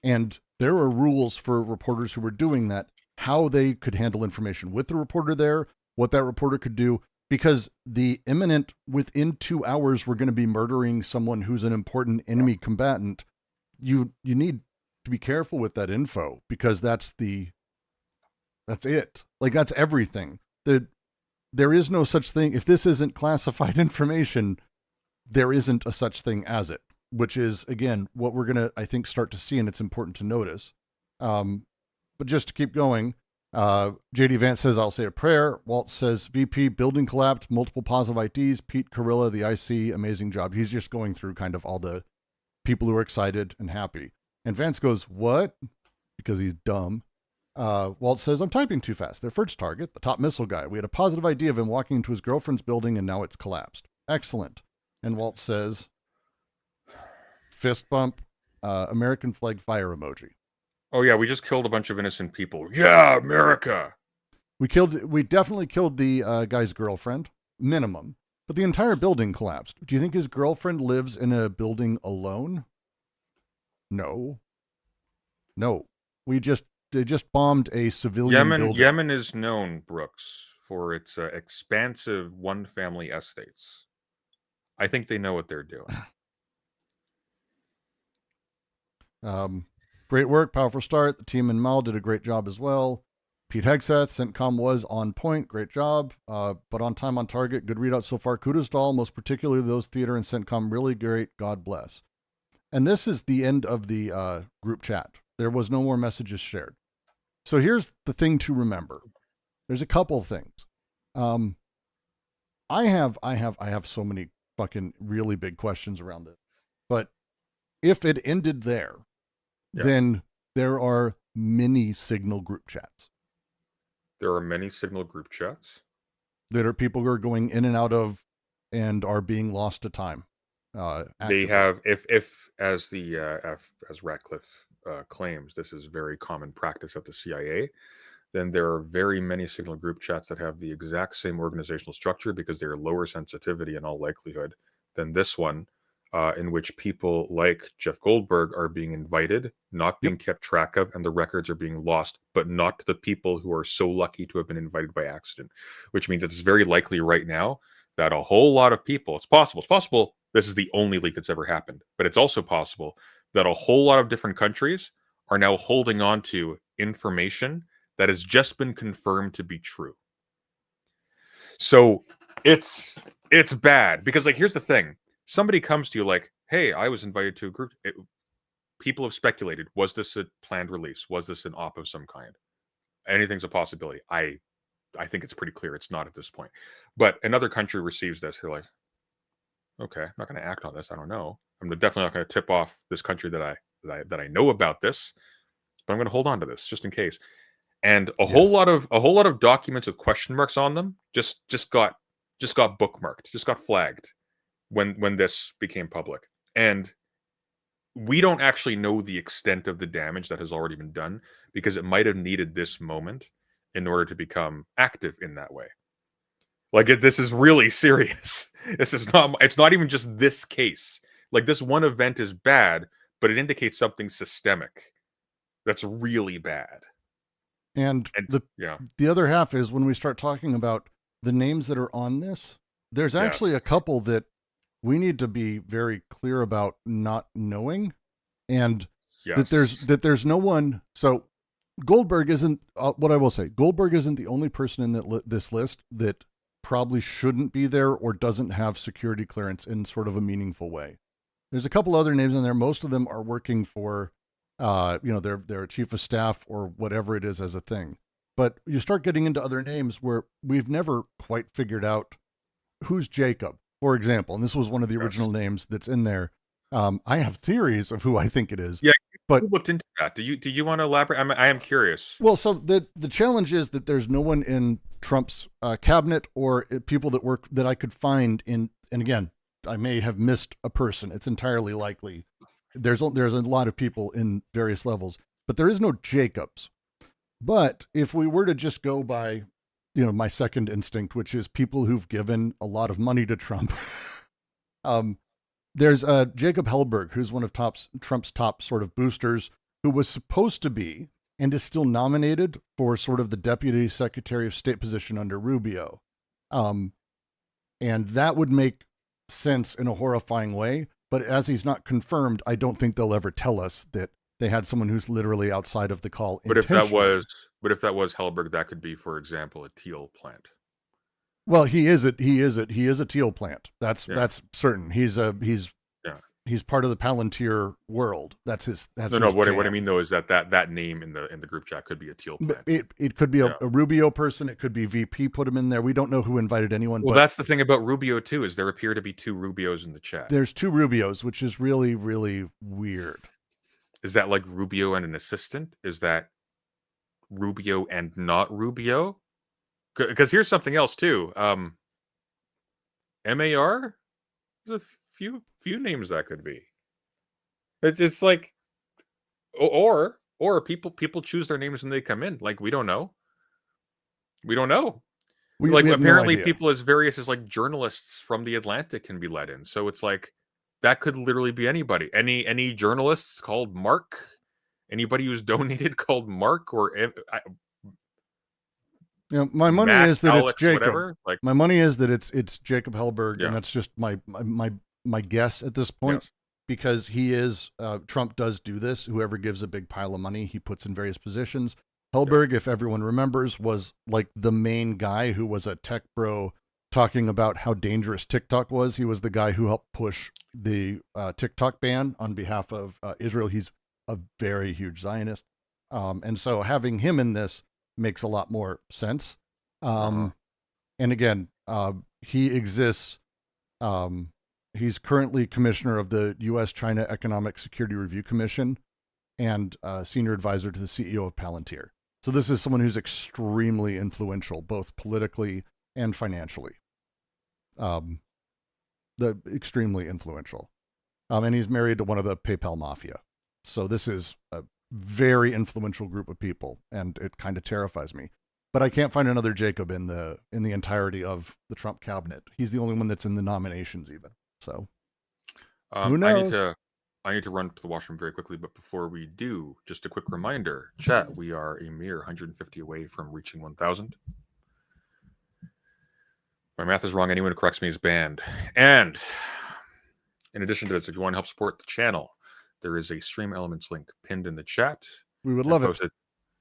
And there were rules for reporters who were doing that, how they could handle information with the reporter there, what that reporter could do, because the imminent, within 2 hours, we're going to be murdering someone who's an important enemy combatant. You need to be careful with that info, because that's it. Like, that's everything. There is no such thing. If this isn't classified information, there isn't a such thing as it, which is, again, what we're going to, I think, start to see, and it's important to notice. But just to keep going, JD Vance says, I'll say a prayer. Walt says, VP, building collapsed, multiple positive IDs. Pete Carrilla, the IC, amazing job. He's just going through kind of all the people who are excited and happy. And Vance goes, what? Because he's dumb. Walt says, I'm typing too fast. Their first target, the top missile guy. We had a positive idea of him walking into his girlfriend's building, and now it's collapsed. Excellent. And Walt says, fist bump, American flag fire emoji. Oh yeah, we just killed a bunch of innocent people. Yeah, America. We definitely killed the guy's girlfriend, minimum. But the entire building collapsed. Do you think his girlfriend lives in a building alone? No. They just bombed a civilian building. Yemen is known, Brooks, for its expansive one-family estates. I think they know what they're doing. Great work, powerful start. The team in Mal did a great job as well. Pete Hegseth, CENTCOM was on point. Great job. But on time, on target. Good readout so far. Kudos to all, most particularly those theater and CENTCOM. Really great. God bless. And this is the end of the group chat. There was no more messages shared. So here's the thing to remember. There's a couple things. I have so many fucking really big questions around it. But if it ended there, then there are many Signal group chats. There are many Signal group chats. That are people who are going in and out of and are being lost to time. They have, if as Ratcliffe claims, this is very common practice at the CIA, then there are very many Signal group chats that have the exact same organizational structure because they are lower sensitivity in all likelihood than this one, in which people like Jeff Goldberg are being invited, not being kept track of, and the records are being lost, but not to the people who are so lucky to have been invited by accident, which means it's very likely right now that a whole lot of people, it's possible this is the only leak that's ever happened, but it's also possible that a whole lot of different countries are now holding on to information that has just been confirmed to be true. So it's bad because, like, here's the thing. Somebody comes to you like, hey, I was invited to a group. People have speculated. Was this a planned release? Was this an op of some kind? Anything's a possibility. I think it's pretty clear it's not at this point. But another country receives this. They're like, okay, I'm not going to act on this. I don't know. I'm definitely not going to tip off this country that I know about this, but I'm going to hold on to this just in case. And a whole lot of documents with question marks on them just got bookmarked, just got flagged when this became public. And we don't actually know the extent of the damage that has already been done because it might have needed this moment in order to become active in that way. Like, this is really serious. It's not even just this case. Like, this one event is bad, but it indicates something systemic that's really bad. And the other half is when we start talking about the names that are on this, there's actually a couple that we need to be very clear about not knowing, and that there's no one. So Goldberg isn't what I will say. Goldberg isn't the only person in this list that probably shouldn't be there or doesn't have security clearance in sort of a meaningful way. There's a couple other names in there. Most of them are working for, their chief of staff or whatever it is as a thing. But you start getting into other names where we've never quite figured out who's Jacob, for example. And this was one of the original names that's in there. I have theories of who I think it is. Yeah, but who looked into that? Do you want to elaborate? I am curious. Well, so the challenge is that there's no one in Trump's cabinet or people that work that I could find in. And again, I may have missed a person. It's entirely likely. There's a lot of people in various levels, but there is no Jacobs. But if we were to just go by, my second instinct, which is people who've given a lot of money to Trump, there's Jacob Hellberg, who's one of Trump's top sort of boosters, who was supposed to be and is still nominated for sort of the Deputy Secretary of State position under Rubio. And that would make sense in a horrifying way. But as he's not confirmed, I don't think they'll ever tell us that they had someone who's literally outside of the call. But if that was Hellberg, that could be, for example, a teal plant. Well, he is a teal plant. That's certain. He's part of the Palantir world. That's his. What I mean though is that name in the group chat could be a teal plant. It could be a Rubio person. It could be VP put him in there. We don't know who invited anyone. Well, that's the thing about Rubio too, is there appear to be two Rubios in the chat. There's two Rubios, which is really, really weird. Is that like Rubio and an assistant? Is that Rubio and not Rubio? Because here's something else too. MAR? There's a few names that could be. It's like, or people choose their names when they come in. Like, we don't know. Apparently people as various as like journalists from the Atlantic can be let in. So it's like that could literally be anybody. Any journalists called Mark? Anybody who's donated called Mark or my money is that Alex, it's Jacob. Whatever. Like, my money is that it's Jacob Hellberg, and that's just my guess at this point, because he is Trump does do this. Whoever gives a big pile of money, he puts in various positions. Hellberg, if everyone remembers, was like the main guy who was a tech bro talking about how dangerous TikTok was. He was the guy who helped push the TikTok ban on behalf of Israel. He's a very huge Zionist, and so having him in this makes a lot more sense. And again, he exists. He's currently commissioner of the U.S.-China Economic Security Review Commission and senior advisor to the CEO of Palantir. So this is someone who's extremely influential, both politically and financially. Extremely influential. And he's married to one of the PayPal mafia. So this is a very influential group of people, and it kind of terrifies me. But I can't find another Jacob in the entirety of the Trump cabinet. He's the only one that's in the nominations even. So who knows? I need to run to the washroom very quickly, but before we do, just a quick reminder, chat, we are a mere 150 away from reaching 1,000. If my math is wrong, anyone who corrects me is banned. And in addition to this, if you want to help support the channel, there is a Stream Elements link pinned in the chat. We would love it.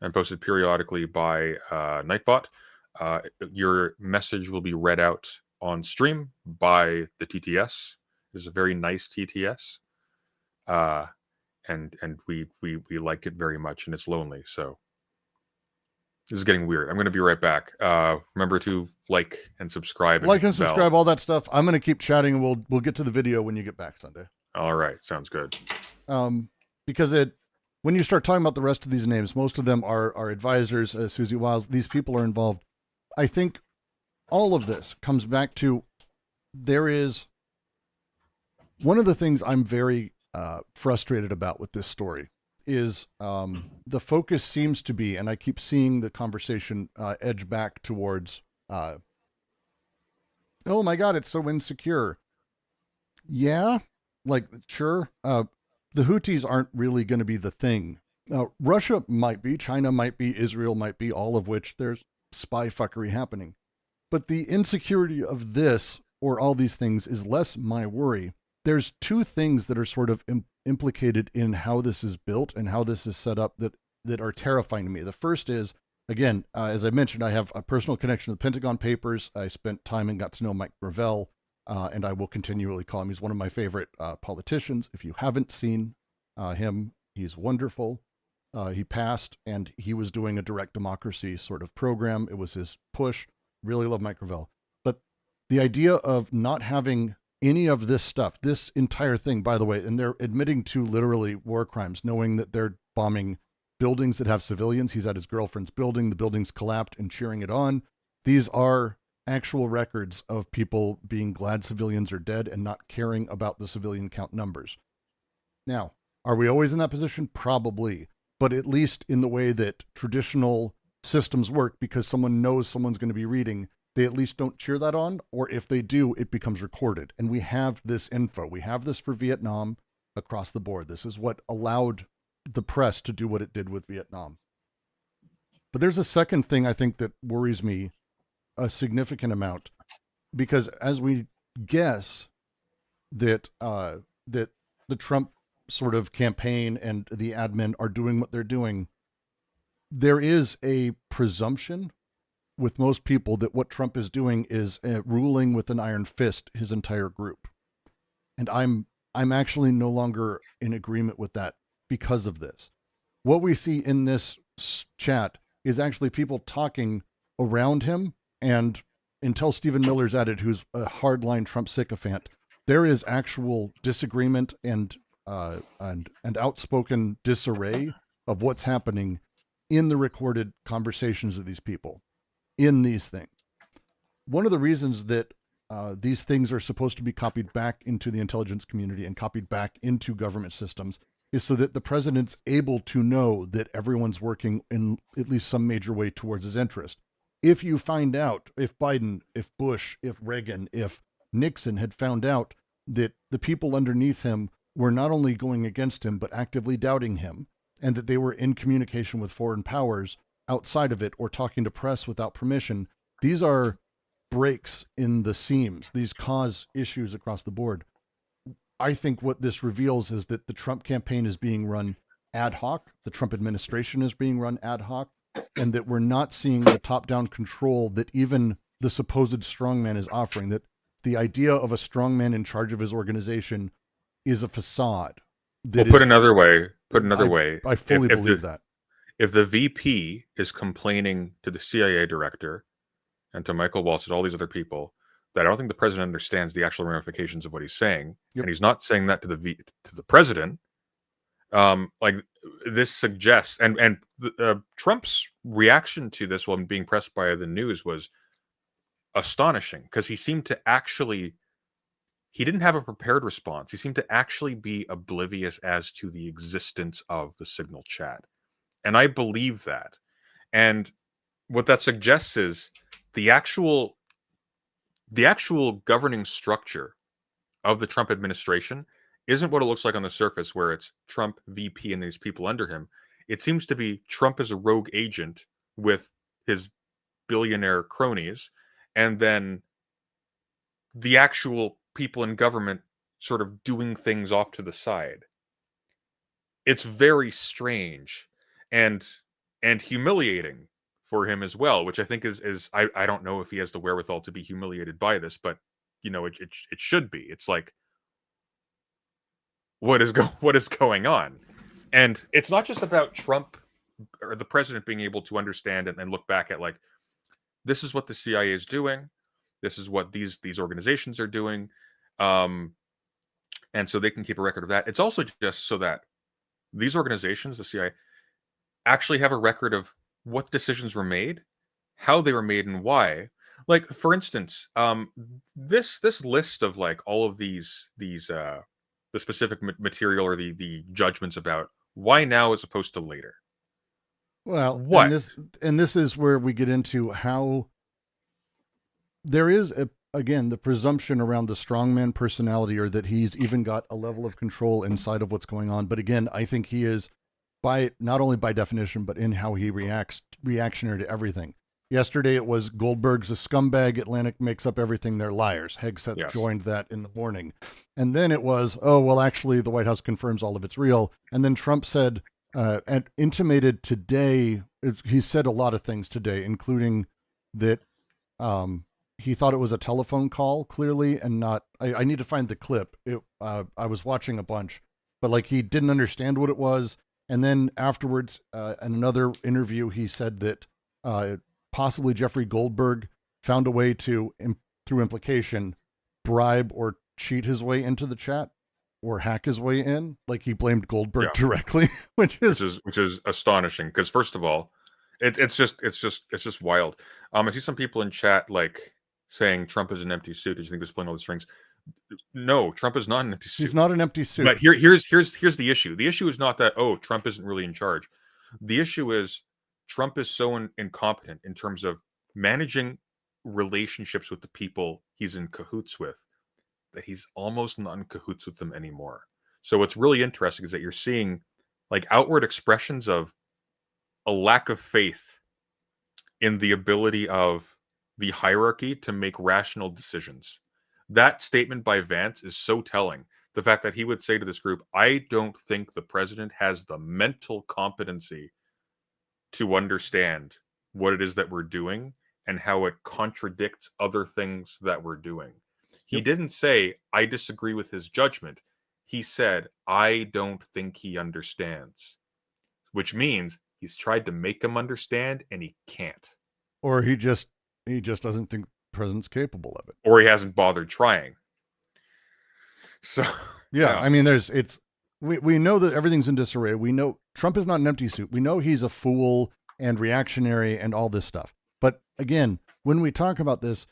And posted periodically by Nightbot. Your message will be read out on stream by the TTS. It's a very nice TTS. And we like it very much, and it's lonely. So this is getting weird. I'm going to be right back. Remember to like and subscribe. Like and subscribe, all that stuff. I'm going to keep chatting, and we'll get to the video when you get back Sunday. All right, sounds good. Because when you start talking about the rest of these names, most of them are advisors. Susie Wiles, these people are involved. I think all of this comes back to there is one of the things I'm very frustrated about with this story is the focus seems to be, and I keep seeing the conversation edge back towards, oh my God, it's so insecure. Yeah, like, sure. The Houthis aren't really going to be the thing. Russia might be, China might be, Israel might be, all of which there's spy fuckery happening. But the insecurity of this or all these things is less my worry. There's two things that are sort of implicated in how this is built and how this is set up that are terrifying to me. The first is, again, as I mentioned, I have a personal connection to the Pentagon Papers. I spent time and got to know Mike Gravel, and I will continually call him. He's one of my favorite politicians. If you haven't seen him, he's wonderful. He passed, and he was doing a direct democracy sort of program. It was his push. Really love Mike Gravel. But the idea of not having any of this stuff, this entire thing, by the way, and they're admitting to literally war crimes, knowing that they're bombing buildings that have civilians. He's at his girlfriend's building. The building's collapsed and cheering it on. These are actual records of people being glad civilians are dead and not caring about the civilian count numbers. Now, are we always in that position? Probably. But at least in the way that traditional systems work, because someone knows someone's going to be reading, they at least don't cheer that on, or if they do, it becomes recorded. And we have this info. We have this for Vietnam across the board. This is what allowed the press to do what it did with Vietnam. But there's a second thing I think that worries me a significant amount, because as we guess that that the Trump sort of campaign and the admin are doing what they're doing, there is a presumption with most people that what Trump is doing is ruling with an iron fist his entire group. And I'm actually no longer in agreement with that because of this. What we see in this chat is actually people talking around him, and until Stephen Miller's at it, who's a hardline Trump sycophant, there is actual disagreement and outspoken disarray of what's happening in the recorded conversations of these people in these things. One of the reasons that these things are supposed to be copied back into the intelligence community and copied back into government systems is so that the president's able to know that everyone's working in at least some major way towards his interest. If you find out, if Biden, if Bush, if Reagan, if Nixon had found out that the people underneath him were not only going against him, but actively doubting him, and that they were in communication with foreign powers outside of it or talking to press without permission, these are breaks in the seams. These cause issues across the board. I think what this reveals is that the Trump campaign is being run ad hoc, the Trump administration is being run ad hoc, and that we're not seeing the top-down control that even the supposed strongman is offering, that the idea of a strongman in charge of his organization is a facade. Well, put another way, I fully believe that. If the VP is complaining to the CIA director and to Michael Waltz and all these other people that I don't think the president understands the actual ramifications of what he's saying, and he's not saying that to the president, like this suggests, and Trump's reaction to this when being pressed by the news was astonishing, because he seemed to actually, he didn't have a prepared response. He seemed to actually be oblivious as to the existence of the Signal chat. And I believe that. And what that suggests is the actual governing structure of the Trump administration isn't what it looks like on the surface, where it's Trump, VP, and these people under him. It seems to be Trump as a rogue agent with his billionaire cronies, and then the actual people in government sort of doing things off to the side. it's very strange and humiliating for him as well, which I think is I don't know if he has the wherewithal to be humiliated by this, but it should be. It's like, what is going on? And it's not just about Trump or the president being able to understand and look back at, like, this is what the CIA is doing, this is what these organizations are doing, and so they can keep a record of that. It's also just so that these organizations, the CIA, actually have a record of what decisions were made, how they were made, and why. Like, for instance, this list of, like, all of these the specific material or the judgments about why now as opposed to later. Well, what? And this is where we get into how there is again the presumption around the strongman personality, or that he's even got a level of control inside of what's going on. But again, I think he is, by not only by definition, but in how he reactionary to everything. Yesterday it was Goldberg's a scumbag, Atlantic makes up everything, they're liars. Hegseth joined that in the morning. And then it was, oh, well, actually the White House confirms all of it's real. And then Trump said, and intimated today, he said a lot of things today, including that he thought it was a telephone call, clearly, and not, I need to find the clip. I was watching a bunch, but like he didn't understand what it was. And then afterwards, in another interview, he said that possibly Jeffrey Goldberg found a way to, through implication, bribe or cheat his way into the chat or hack his way in. Like, he blamed Goldberg directly, which is astonishing. Because first of all, it's just wild. I see some people in chat like saying Trump is an empty suit. Did you think he was pulling all the strings? No, Trump is not an empty suit. He's not an empty suit. But here's the issue. The issue is not that, oh, Trump isn't really in charge. The issue is Trump is so incompetent in terms of managing relationships with the people he's in cahoots with that he's almost not in cahoots with them anymore. So what's really interesting is that you're seeing, like, outward expressions of a lack of faith in the ability of the hierarchy to make rational decisions. That statement by Vance is so telling. The fact that he would say to this group, I don't think the president has the mental competency to understand what it is that we're doing and how it contradicts other things that we're doing. He didn't say, I disagree with his judgment. He said, I don't think he understands, which means he's tried to make him understand and he can't. Or he just doesn't think the president's capable of it. Or he hasn't bothered trying. So, yeah. I mean, we know that everything's in disarray. We know Trump is not an empty suit. We know he's a fool and reactionary and all this stuff. But again, when we talk about this,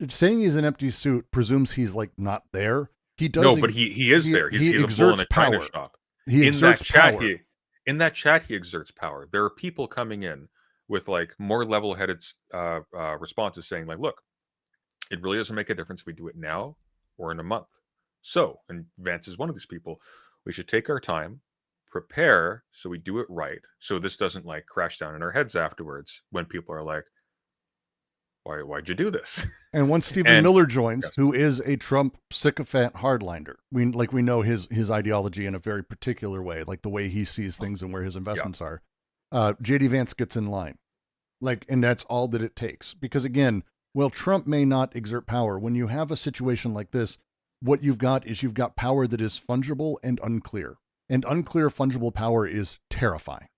saying he's an empty suit presumes he's like not there. He does. No, but he is there. He's a bull in a china shop. He exerts power. In that chat, he exerts power. There are people coming in with like more level-headed responses saying like, look, it really doesn't make a difference if we do it now or in a month. So, and Vance is one of these people, we should take our time, prepare so we do it right, so this doesn't like crash down in our heads afterwards when people are like, why'd you do this? And once Stephen Miller joins, who is a Trump sycophant hardliner, we know his ideology in a very particular way, like the way he sees things and where his investments are. JD Vance gets in line, and that's all that it takes. Because again, while Trump may not exert power, when you have a situation like this, what you've got power that is fungible and unclear. And unclear fungible power is terrifying.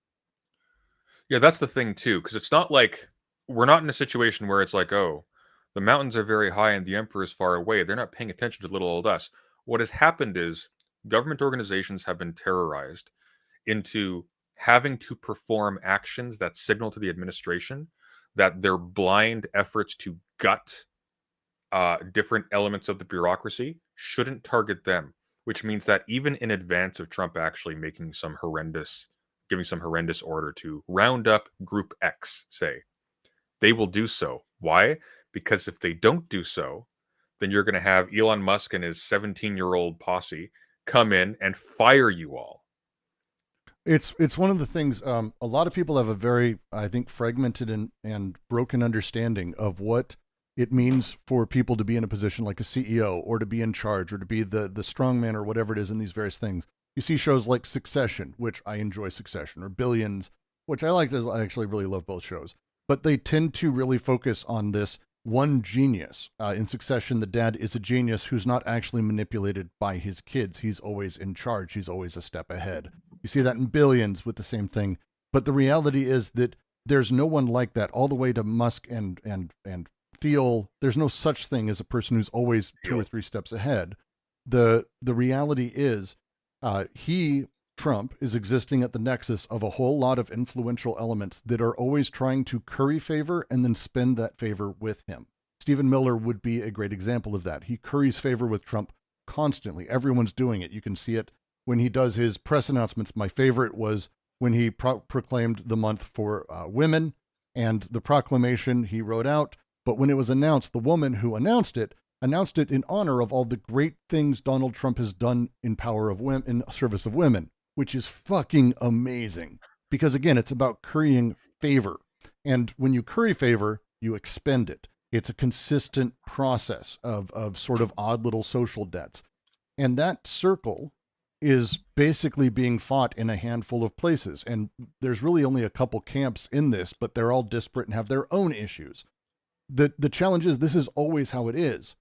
Yeah, that's the thing too, because it's not like we're not in a situation where it's like, oh, the mountains are very high and the emperor is far away. They're not paying attention to little old us. What has happened is government organizations have been terrorized into having to perform actions that signal to the administration that their blind efforts to gut different elements of the bureaucracy shouldn't target them, which means that even in advance of Trump actually giving some horrendous order to round up Group X, say, they will do so. Why? Because if they don't do so, then you're going to have Elon Musk and his 17-year-old posse come in and fire you all. It's one of the things, a lot of people have a very, I think, fragmented and broken understanding of what it means for people to be in a position like a CEO or to be in charge or to be the strongman or whatever it is in these various things. You see shows like Succession, which I enjoy Succession, or Billions, which I like. I actually really love both shows. But they tend to really focus on this one genius. In Succession, the dad is a genius who's not actually manipulated by his kids. He's always in charge. He's always a step ahead. You see that in Billions with the same thing. But the reality is that there's no one like that, all the way to Musk and Thiel. There's no such thing as a person who's always 2 or 3 steps ahead. The reality is Trump, is existing at the nexus of a whole lot of influential elements that are always trying to curry favor and then spend that favor with him. Stephen Miller would be a great example of that. He curries favor with Trump constantly. Everyone's doing it. You can see it when he does his press announcements. My favorite was when he proclaimed the month for women, and the proclamation he wrote out. But when it was announced, the woman who announced it in honor of all the great things Donald Trump has done in power of women, in service of women, which is fucking amazing. Because again, it's about currying favor. And when you curry favor, you expend it. It's a consistent process of sort of odd little social debts. And that circle is basically being fought in a handful of places. And there's really only a couple camps in this, but they're all disparate and have their own issues. The challenge is this is always how it is.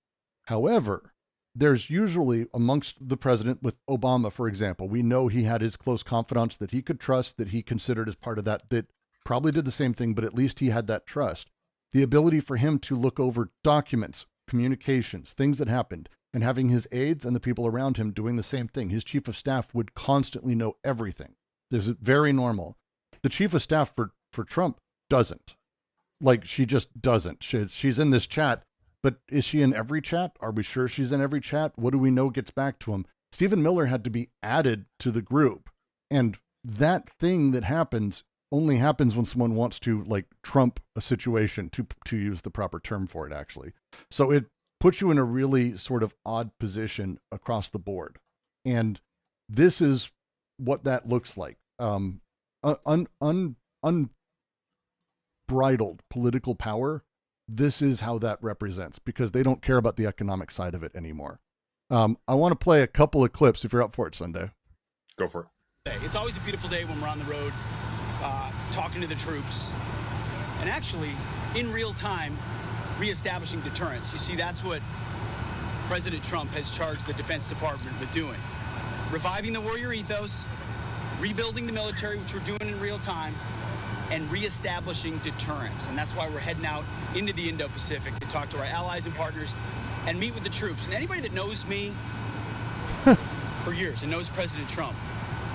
However, there's usually amongst the president, with Obama, for example, we know he had his close confidants that he could trust, that he considered as part of that probably did the same thing, but at least he had that trust. The ability for him to look over documents, communications, things that happened, and having his aides and the people around him doing the same thing. His chief of staff would constantly know everything. This is very normal. The chief of staff for Trump doesn't. Like, she just doesn't. She's in this chat, but is she in every chat? Are we sure she's in every chat? What do we know gets back to him? Stephen Miller had to be added to the group. And that thing that happens only happens when someone wants to, like, trump a situation, to use the proper term for it, actually. So it puts you in a really sort of odd position across the board. And this is what that looks like. Unbridled political power. This is how that represents, because they don't care about the economic side of it anymore. I want to play a couple of clips if you're up for it, Sunday. Go for it. It's always a beautiful day when we're on the road talking to the troops and actually in real time reestablishing deterrence. You see, that's what President Trump has charged the Defense Department with doing. Reviving the warrior ethos, rebuilding the military, which we're doing in real time, and reestablishing deterrence. And that's why we're heading out into the Indo-Pacific to talk to our allies and partners and meet with the troops. And anybody that knows me for years and knows President Trump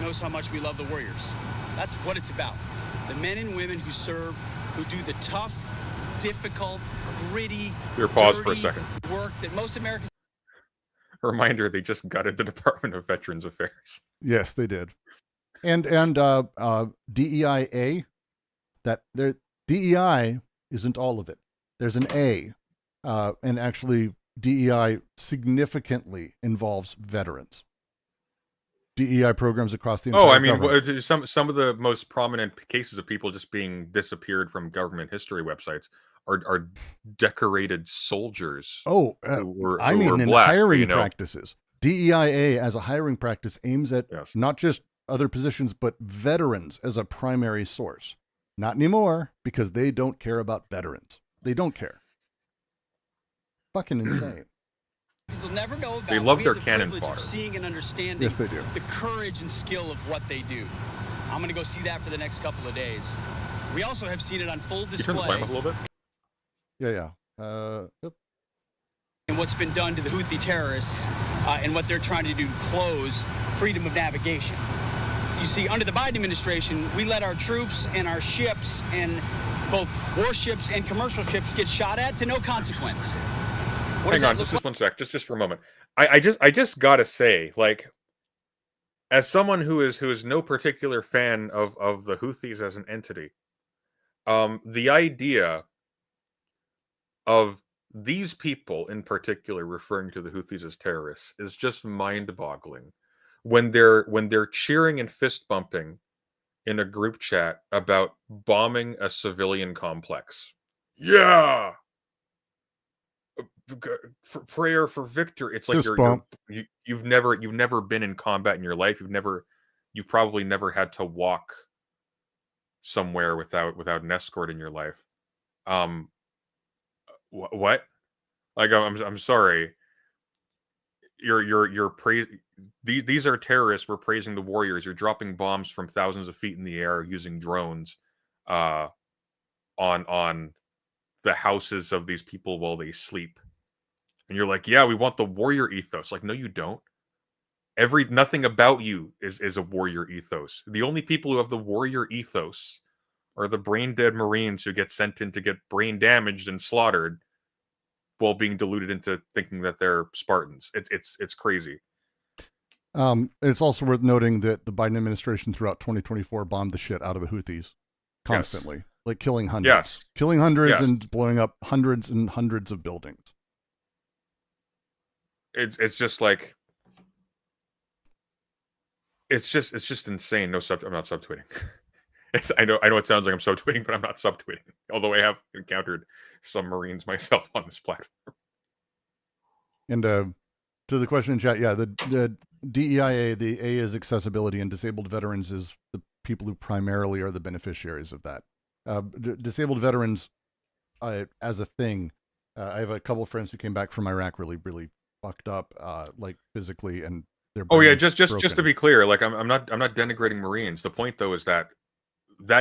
knows how much we love the warriors. That's what it's about. The men and women who serve, who do the tough, difficult, gritty, pause for a second. Work that most Americans... Reminder, they just gutted the Department of Veterans Affairs. Yes, they did. And DEIA, DEI isn't all of it. There's an A, and actually DEI significantly involves veterans. DEI programs across the entire government. Some of the most prominent cases of people just being disappeared from government history websites are decorated soldiers. In black, hiring practices. DEIA as a hiring practice aims at not just other positions, but veterans as a primary source. Not anymore, because they don't care about veterans. They don't care. Fucking insane. You'll never know about. They love their cannon fodder. Seeing and understanding. Yes, they do. The courage and skill of what they do. I'm going to go see that for the next couple of days. We also have seen it on full display. Turn the flame up a little bit. Yeah. Yep. And what's been done to the Houthi terrorists and what they're trying to do to close freedom of navigation. So you see, under the Biden administration, we let our troops and our ships and both warships and commercial ships get shot at to no consequence. Hang on, just one sec, just for a moment. I just gotta say, like, as someone who is no particular fan of the Houthis as an entity, the idea of these people in particular referring to the Houthis as terrorists is just mind-boggling. When they're cheering and fist bumping in a group chat about bombing a civilian complex. Yeah. prayer for victor. It's like you've never been in combat in your life. You've probably never had to walk somewhere without an escort in your life. What? Like, I'm sorry. You're these are terrorists. We're praising the warriors. You're dropping bombs from thousands of feet in the air using drones on the houses of these people while they sleep. And you're like, yeah, we want the warrior ethos. Like, no, you don't. Nothing about you is a warrior ethos. The only people who have the warrior ethos are the brain dead Marines who get sent in to get brain damaged and slaughtered while being deluded into thinking that they're Spartans. It's crazy. It's also worth noting that the Biden administration throughout 2024 bombed the shit out of the Houthis constantly, like killing hundreds, and blowing up hundreds and hundreds of buildings. It's just like, it's just insane. I'm not subtweeting. I know it sounds like I'm subtweeting, but I'm not subtweeting. Although I have encountered some Marines myself on this platform. And to the question in chat, yeah, the DEIA, the A is accessibility, and disabled veterans is the people who primarily are the beneficiaries of that. Disabled veterans, as a thing, I have a couple of friends who came back from Iraq really, really fucked up, like physically, and their just to be clear, like I'm not denigrating Marines. The point though is that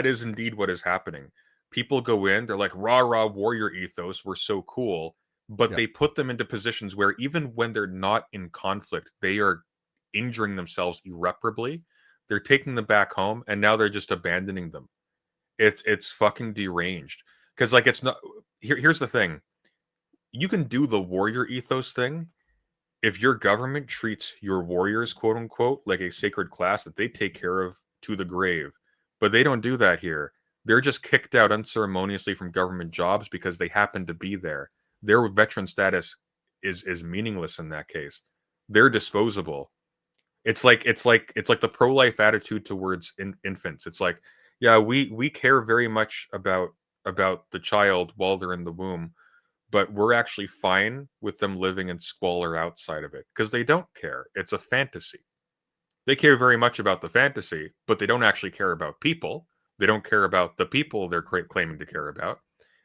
is indeed what is happening. People go in, they're like rah warrior ethos, we're so cool, but they put them into positions where even when they're not in conflict, they are injuring themselves irreparably. They're taking them back home, and now they're just abandoning them. It's fucking deranged. Because like, it's not. Here's the thing: you can do the warrior ethos thing if your government treats your warriors, quote unquote, like a sacred class that they take care of to the grave. But they don't do that here. They're just kicked out unceremoniously from government jobs because they happen to be there. Their veteran status is meaningless in that case. They're disposable. It's like the pro-life attitude towards infants. It's like, yeah, we care very much about the child while they're in the womb, but we're actually fine with them living in squalor outside of it because they don't care. It's a fantasy. They care very much about the fantasy, but they don't actually care about people. They don't care about the people they're claiming to care about.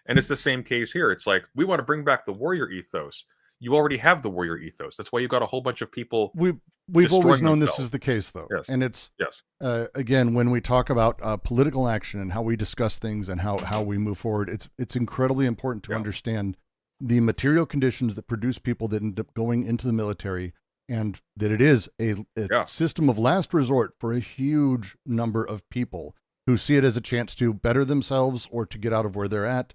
And it's the same case here. It's like, we want to bring back the warrior ethos. You already have the warrior ethos. That's why you got a whole bunch of people. We've always known this is the case, though. Yes. And it's, again, when we talk about political action and how we discuss things and how we move forward, it's incredibly important to understand the material conditions that produce people that end up going into the military, and that it is a system of last resort for a huge number of people who see it as a chance to better themselves or to get out of where they're at.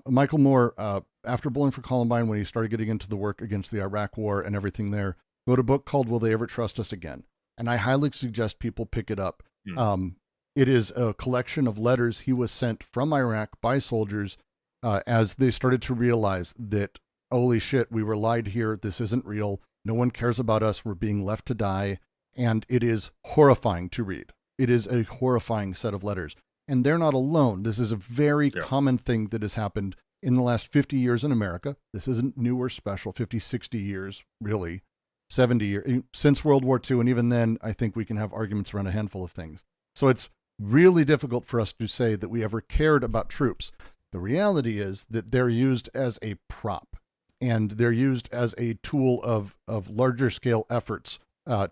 Michael Moore, after Bowling for Columbine, when he started getting into the work against the Iraq War and everything there, wrote a book called Will They Ever Trust Us Again? And I highly suggest people pick it up. It is a collection of letters he was sent from Iraq by soldiers as they started to realize that, holy shit, we were lied here. This isn't real. No one cares about us. We're being left to die. And it is horrifying to read. It is a horrifying set of letters. And they're not alone. This is a very common thing that has happened in the last 50 years in America. This isn't new or special, 50, 60 years, really, 70 years, since World War II. And even then, I think we can have arguments around a handful of things. So it's really difficult for us to say that we ever cared about troops. The reality is that they're used as a prop, and they're used as a tool of larger scale efforts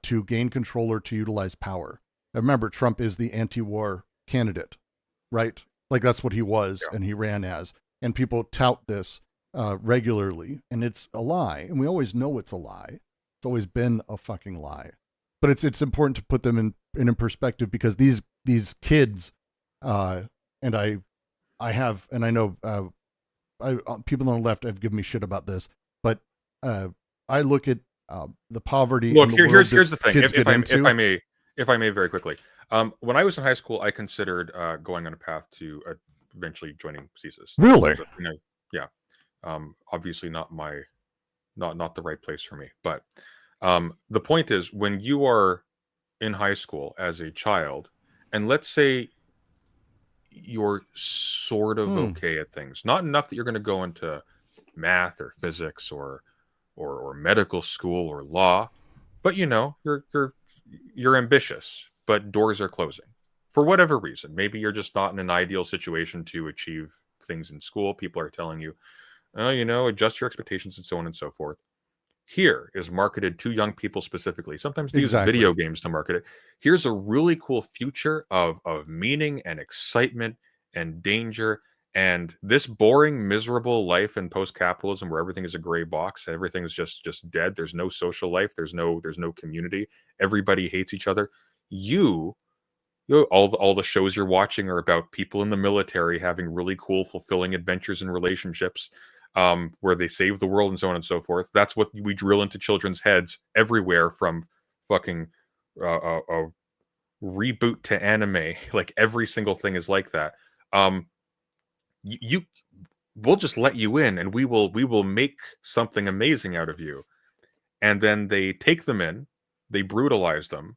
to gain control or to utilize power. Now, remember, Trump is the anti-war candidate, right? Like, that's what he was, and he ran as. And people tout this regularly, and it's a lie. And we always know it's a lie. It's always been a fucking lie. But it's important to put them in perspective, because these kids, and I have, and I know people on the left have given me shit about this, but I look at the poverty. Look, here's the thing. If I may, very quickly. When I was in high school, I considered going on a path to eventually joining CSIS. Really? Yeah. Obviously not the right place for me. But the point is, when you are in high school as a child, and let's say you're sort of okay at things, not enough that you're going to go into math or physics or medical school or law, but you're ambitious, but doors are closing for whatever reason. Maybe you're just not in an ideal situation to achieve things in school. People are telling you, oh, adjust your expectations and so on and so forth. Here is marketed to young people specifically. Sometimes they use video games to market it. Here's a really cool future of meaning and excitement and danger. And this boring, miserable life in post-capitalism where everything is a gray box, everything is just dead. There's no social life. There's no community. Everybody hates each other. All the shows you're watching are about people in the military having really cool, fulfilling adventures and relationships, where they save the world and so on and so forth. That's what we drill into children's heads everywhere, from fucking reboot to anime. Like every single thing is like that. We'll just let you in, and we will make something amazing out of you. And then they take them in, they brutalize them,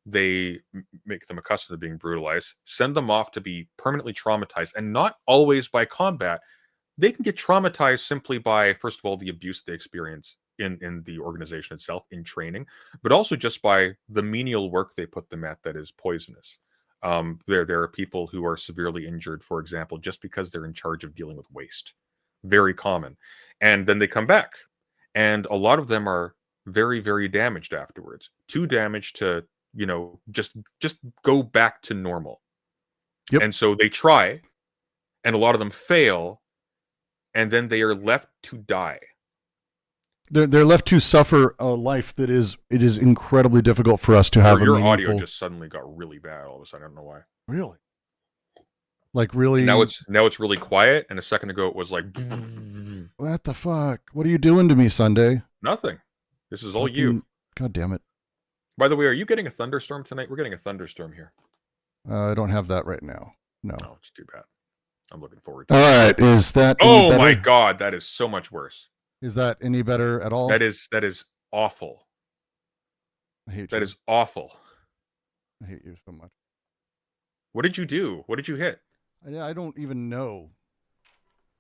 they make them accustomed to being brutalized, send them off to be permanently traumatized, and not always by combat. They can get traumatized simply by, first of all, the abuse they experience in the organization itself, in training, but also just by the menial work they put them at that is poisonous. There are people who are severely injured, for example, just because they're in charge of dealing with waste. Very common. And then they come back, and a lot of them are very, very damaged afterwards. Too damaged to, just go back to normal. Yep. And so they try, and a lot of them fail, and then they are left to die. They're left to suffer a life that it is incredibly difficult for us to have. Your audio just suddenly got really bad all of a sudden. I don't know why. Really? Like really? Now it's really quiet, and a second ago it was like. What the fuck? What are you doing to me, Sunday? Nothing. This is all you. God damn it. By the way, are you getting a thunderstorm tonight? We're getting a thunderstorm here. I don't have that right now. No. Oh, it's too bad. I'm looking forward to it. All right. Is that Oh better? my God, that is so much worse. Is that any better at all? That is awful. I hate you. That is awful. I hate you so much. What did you do? What did you hit? I don't even know.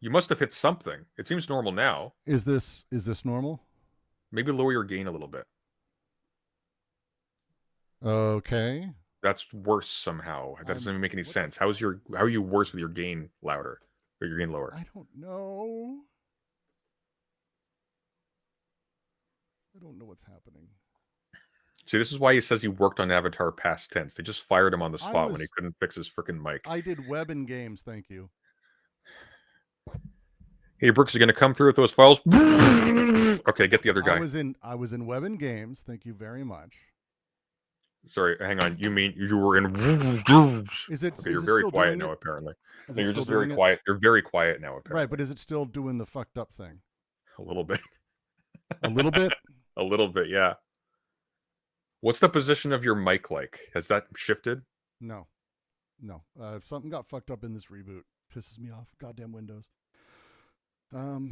You must have hit something. It seems normal now. Is this normal? Maybe lower your gain a little bit. Okay. That's worse somehow. That doesn't even make any sense. How are you worse with your gain louder or your gain lower? I don't know. I don't know what's happening. See, this is why he says he worked on Avatar past tense. They just fired him on the spot when he couldn't fix his freaking mic. I did web and games, thank you. Hey, Brooks, you going to come through with those files? Okay, get the other guy. I was in web and games, thank you very much. Sorry, hang on. You mean you were in? Is it? Okay, you're very quiet now, apparently. No, you're just very quiet. You're very quiet now, apparently. Right, but is it still doing the fucked up thing? A little bit. A little bit? A little bit, yeah. What's the position of your mic like? Has that shifted? No. Something got fucked up in this reboot. Pisses me off. Goddamn Windows. One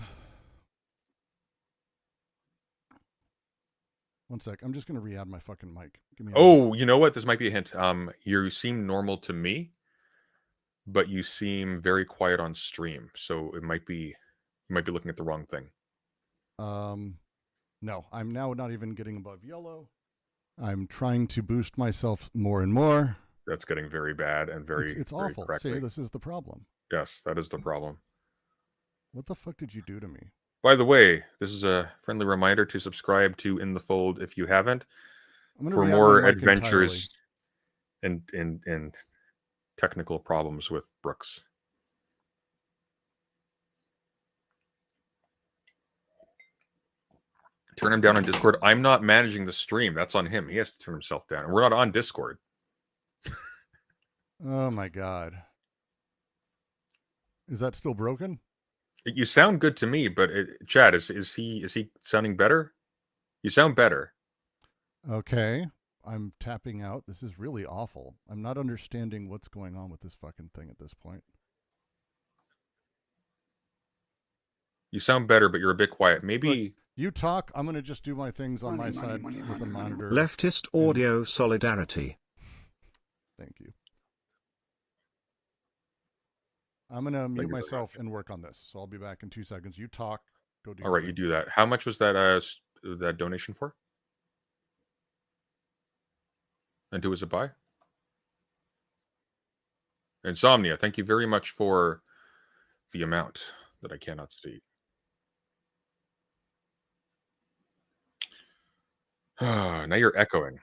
sec. I'm just going to re-add my fucking mic. Give me you know what? This might be a hint. You seem normal to me, but you seem very quiet on stream. So you might be looking at the wrong thing. No, I'm now not even getting above yellow. I'm trying to boost myself more and more. That's getting very bad and it's awful. See, this is the problem. Yes, that is the problem. What the fuck did you do to me? By the way, this is a friendly reminder to subscribe to In the Fold if you haven't, for more adventures and technical problems with Brooks. Turn him down on Discord. I'm not managing the stream. That's on him. He has to turn himself down. And we're not on Discord. Oh my God. Is that still broken? You sound good to me, but Chad, is he sounding better? You sound better. Okay. I'm tapping out. This is really awful. I'm not understanding what's going on with this fucking thing at this point. You sound better, but you're a bit quiet. Maybe... Look, you talk. I'm going to just do my things on my side with the monitor. Leftist audio solidarity. Thank you. I'm going to mute myself and work on this. So I'll be back in 2 seconds. You talk. Go do All right, you do that. How much was that donation for? And who was it by? Insomnia. Thank you very much for the amount that I cannot see. Now you're echoing.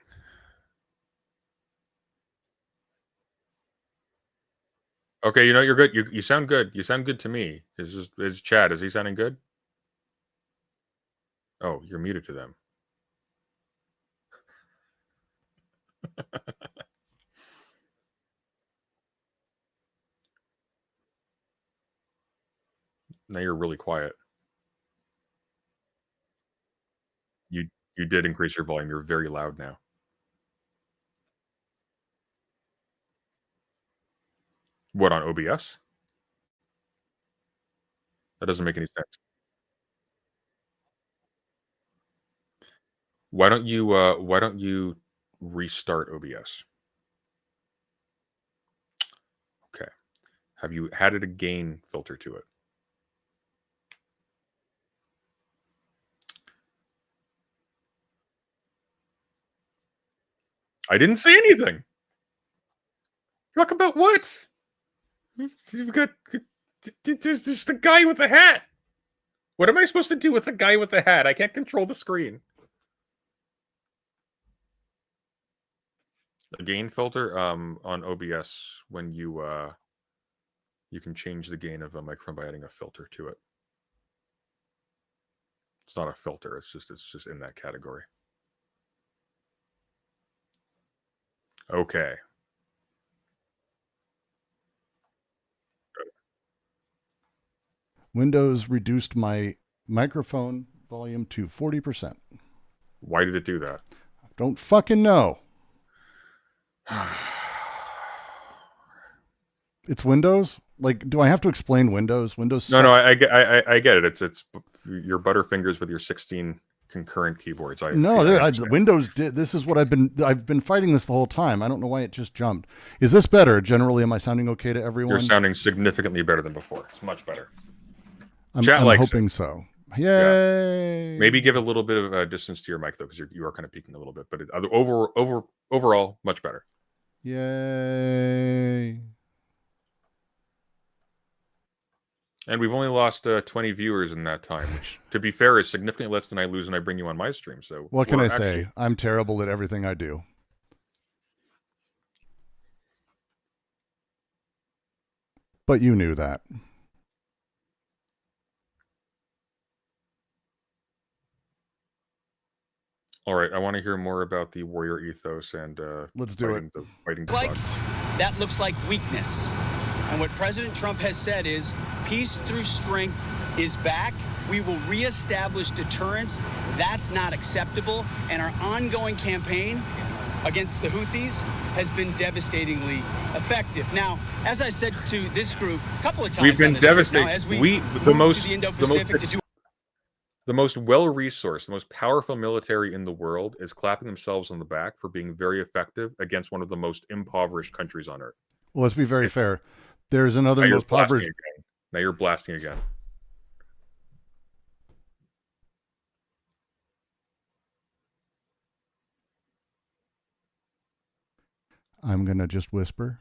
Okay, you know, you're good. You sound good. You sound good to me. Is Chad, is he sounding good? Oh, you're muted to them. Now you're really quiet. You did increase your volume. You're very loud now. What, on OBS? That doesn't make any sense. Why don't you restart OBS? Okay. Have you added a gain filter to it? I didn't say anything. Talk about what? We've got there's just the guy with the hat. What am I supposed to do with the guy with the hat? I can't control the screen. The gain filter on OBS, when you can change the gain of a microphone by adding a filter to it. It's not a filter, it's just in that category. Okay. Windows reduced my microphone volume to 40%. Why did it do that? Don't fucking know. It's Windows? Like, do I have to explain Windows? Windows sucks. No, I get it. It's your butterfingers with your 16 concurrent keyboards. Windows did. This is what I've been fighting this the whole time. I don't know why it just jumped. Is this better? Generally, am I sounding okay to everyone? You're sounding significantly better than before. It's much better. I'm hoping so. Yay! Yeah. Maybe give a little bit of a distance to your mic though, because you are kind of peaking a little bit. But overall, much better. Yay! And we've only lost 20 viewers in that time, which, to be fair, is significantly less than I lose when I bring you on my stream. So what can I say? I'm terrible at everything I do. But you knew that. All right, I want to hear more about the warrior ethos and let's do it. Fighting that looks like weakness. And what President Trump has said is peace through strength is back. We will reestablish deterrence. That's not acceptable. And our ongoing campaign against the Houthis has been devastatingly effective. Now, as I said to this group a couple of times, we've been devastated. The most well-resourced, the most powerful military in the world is clapping themselves on the back for being very effective against one of the most impoverished countries on earth. Well, let's be very fair. There's another most impoverished. Now you're blasting again. I'm going to just whisper.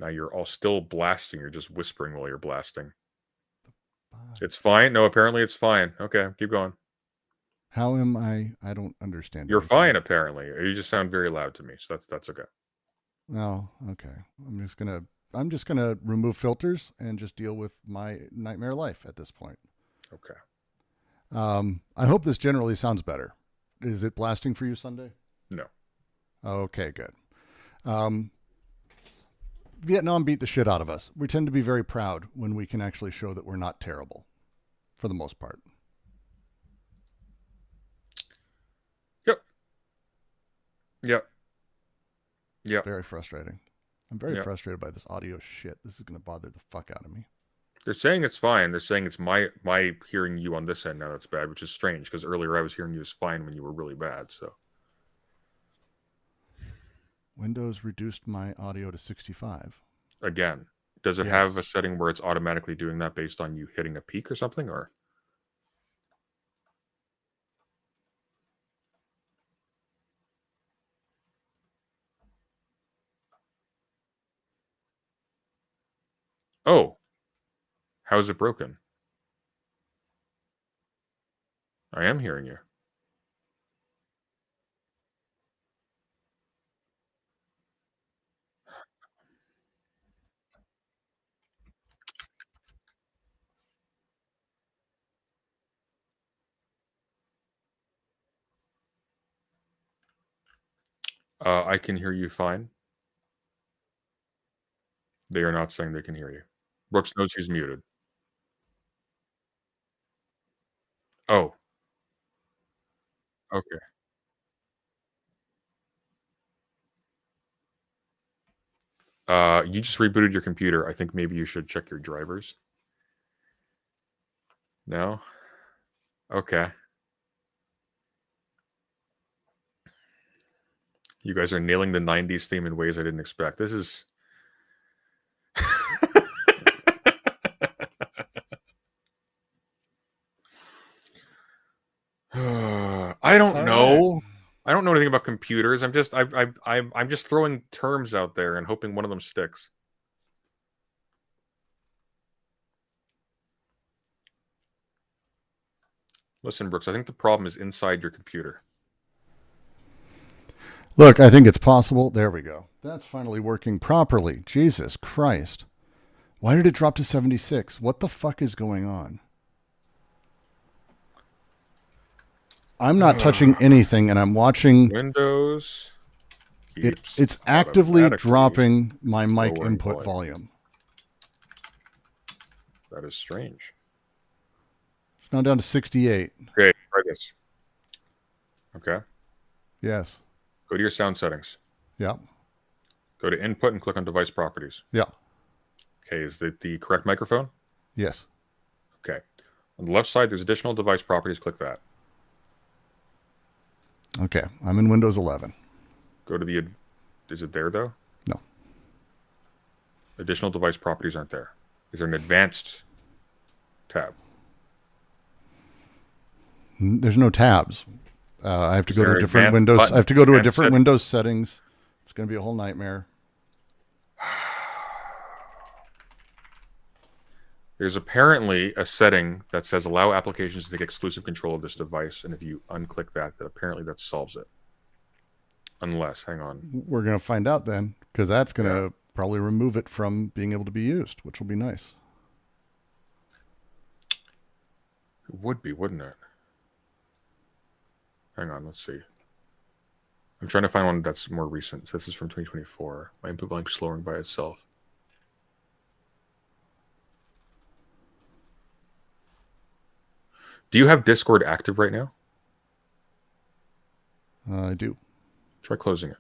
Now you're all still blasting. You're just whispering while you're blasting. It's fine. No, apparently it's fine. Okay, keep going. How am I? I don't understand. You're fine, apparently. You just sound very loud to me, so that's okay. Well, okay. I'm just gonna remove filters and just deal with my nightmare life at this point. Okay. I hope this generally sounds better. Is it blasting for you Sunday? No. Okay, good. Vietnam beat the shit out of us. We tend to be very proud when we can actually show that we're not terrible, for the most part. Yep. Very frustrating. I'm very frustrated by this audio shit. This is going to bother the fuck out of me. They're saying it's fine. They're saying it's my hearing you on this end now that's bad, which is strange because earlier I was hearing you as fine when you were really bad. So Windows reduced my audio to 65. Again, does it have a setting where it's automatically doing that based on you hitting a peak or something, or? Oh. How is it broken? I am hearing you. I can hear you fine. They are not saying they can hear you. Brooks knows he's muted. Oh. Okay. You just rebooted your computer. I think maybe you should check your drivers. No? Okay. You guys are nailing the 90s theme in ways I didn't expect. This is... I don't know. Right. I don't know anything about computers. I'm just throwing terms out there and hoping one of them sticks. Listen, Brooks, I think the problem is inside your computer. Look, I think it's possible. There we go. That's finally working properly. Jesus Christ. Why did it drop to 76? What the fuck is going on? I'm not touching anything, and I'm watching... Windows. It's actively dropping my mic input volume. That is strange. It's now down to 68. Okay, try this. Okay. Yes. Go to your sound settings. Yeah. Go to input and click on device properties. Yeah. Okay, is that the correct microphone? Yes. Okay. On the left side, there's additional device properties. Click that. Okay, I'm in Windows 11. Go to the... Is it there, though? No. Additional device properties aren't there. Is there an advanced tab? There's no tabs. I have to go to a different Windows. I have to go to a different Windows settings. It's going to be a whole nightmare. There's apparently a setting that says allow applications to take exclusive control of this device, and if you unclick that, apparently that solves it. Unless, hang on. We're going to find out then, because that's going to probably remove it from being able to be used, which will be nice. It would be, wouldn't it? Hang on, let's see. I'm trying to find one that's more recent. So this is from 2024. My input volume is slowing by itself. Do you have Discord active right now? I do. Try closing it.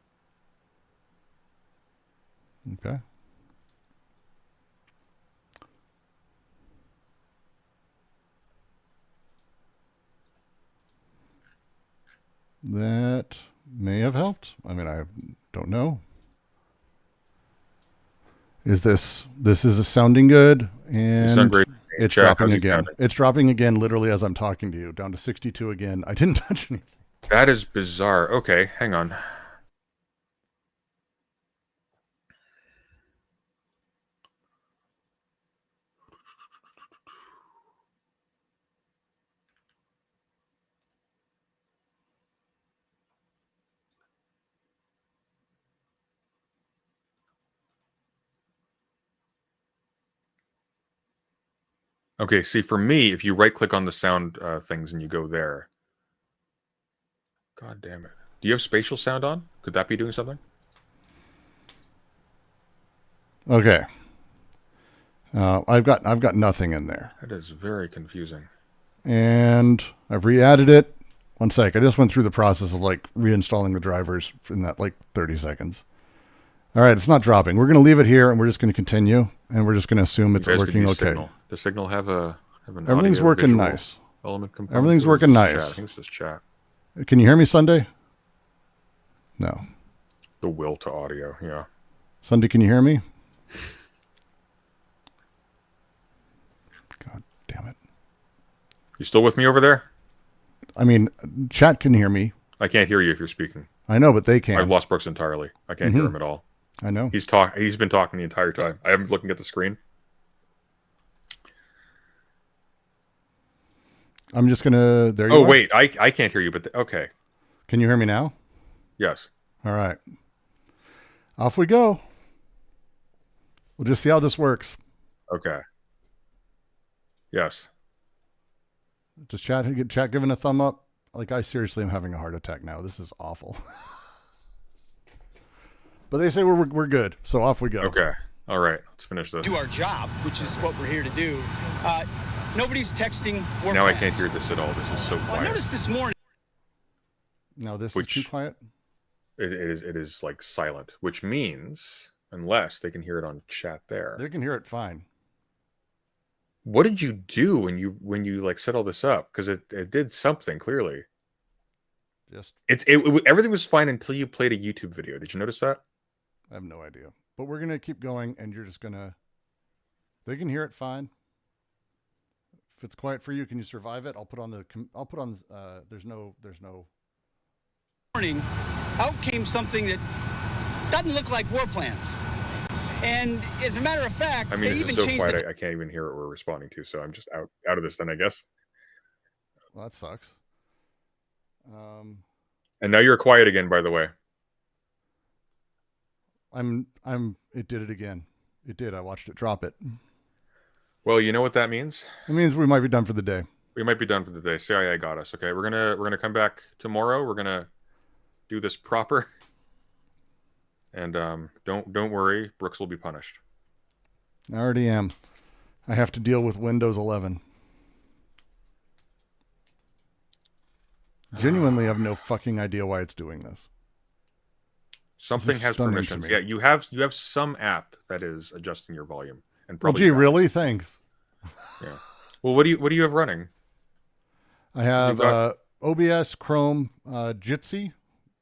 Okay. That may have helped. I mean, I don't know. Is this is sounding good? And you sound great. It's dropping again. It's dropping again literally as I'm talking to you, down to 62 again. I didn't touch anything. That is bizarre. Okay, hang on. Okay, see, for me, if you right-click on the sound things and you go there... God damn it. Do you have spatial sound on? Could that be doing something? Okay. I've got nothing in there. That is very confusing. And I've re-added it. One sec. I just went through the process of like reinstalling the drivers in that like 30 seconds. All right, it's not dropping. We're going to leave it here, and we're just going to continue, and we're just going to assume it's working okay. Signal. Does Signal have an Everything's audio, working nice. Element component? Everything's working nice. Chat? I think it's just chat. Can you hear me, Sunday? No. The will to audio, yeah. Sunday, can you hear me? God damn it. You still with me over there? I mean, chat can hear me. I can't hear you if you're speaking. I know, but they can't. I've lost Brooks entirely. I can't hear him at all. I know. He's been talking the entire time. I haven't been looking at the screen. I'm just gonna. There you Oh are. wait, I can't hear you, but okay. Can you hear me now? Yes. All right. Off we go. We'll just see how this works. Okay. Yes. Just chat giving a thumb up. Like, I seriously am having a heart attack now. This is awful. But they say we're good, so off we go. Okay. All right. Let's finish this. Do our job, which is what we're here to do. Nobody's texting war Now plans. I can't hear this at all. This is so Well, quiet. I noticed this morning. No, this is too quiet. It is like silent, which means unless they can hear it on chat there. They can hear it fine. What did you do when you like set all this up? Because it did something clearly. Just everything was fine until you played a YouTube video. Did you notice that? I have no idea. But we're gonna keep going, and you're just gonna. They can hear it fine. If it's quiet for you, can you survive it? I'll put on. There's no. Morning, out came something that doesn't look like war plans. And as a matter of fact, I mean, they it's even so changed quiet. I can't even hear what we're responding to. So I'm just out of this then, I guess. Well, that sucks. And now you're quiet again, by the way. It did it again. It did. I watched it drop it. Well, you know what that means? It means we might be done for the day. We might be done for the day. CIA got us. Okay, we're gonna come back tomorrow. We're gonna do this proper. And don't worry, Brooks will be punished. I already am. I have to deal with Windows 11. Genuinely have no fucking idea why it's doing this. Something has permissions. Yeah, you have some app that is adjusting your volume. And Well, probably gee, really? Thanks. Yeah. Well, what do you have running? I have OBS, Chrome, Jitsi,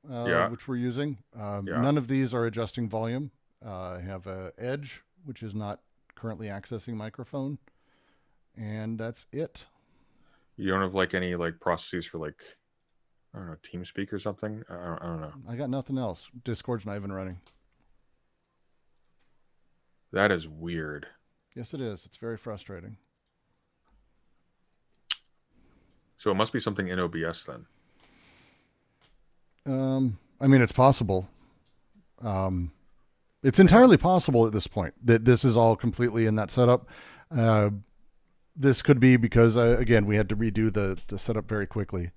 which we're using. None of these are adjusting volume. I have Edge, which is not currently accessing microphone, and that's it. You don't have like any like processes for like, I don't know, TeamSpeak or something? I don't know. I got nothing else. Discord's not even running. That is weird. Yes, it is. It's very frustrating. So it must be something in OBS then. I mean, it's possible. It's entirely possible at this point that this is all completely in that setup. This could be because, again, we had to redo the setup very quickly.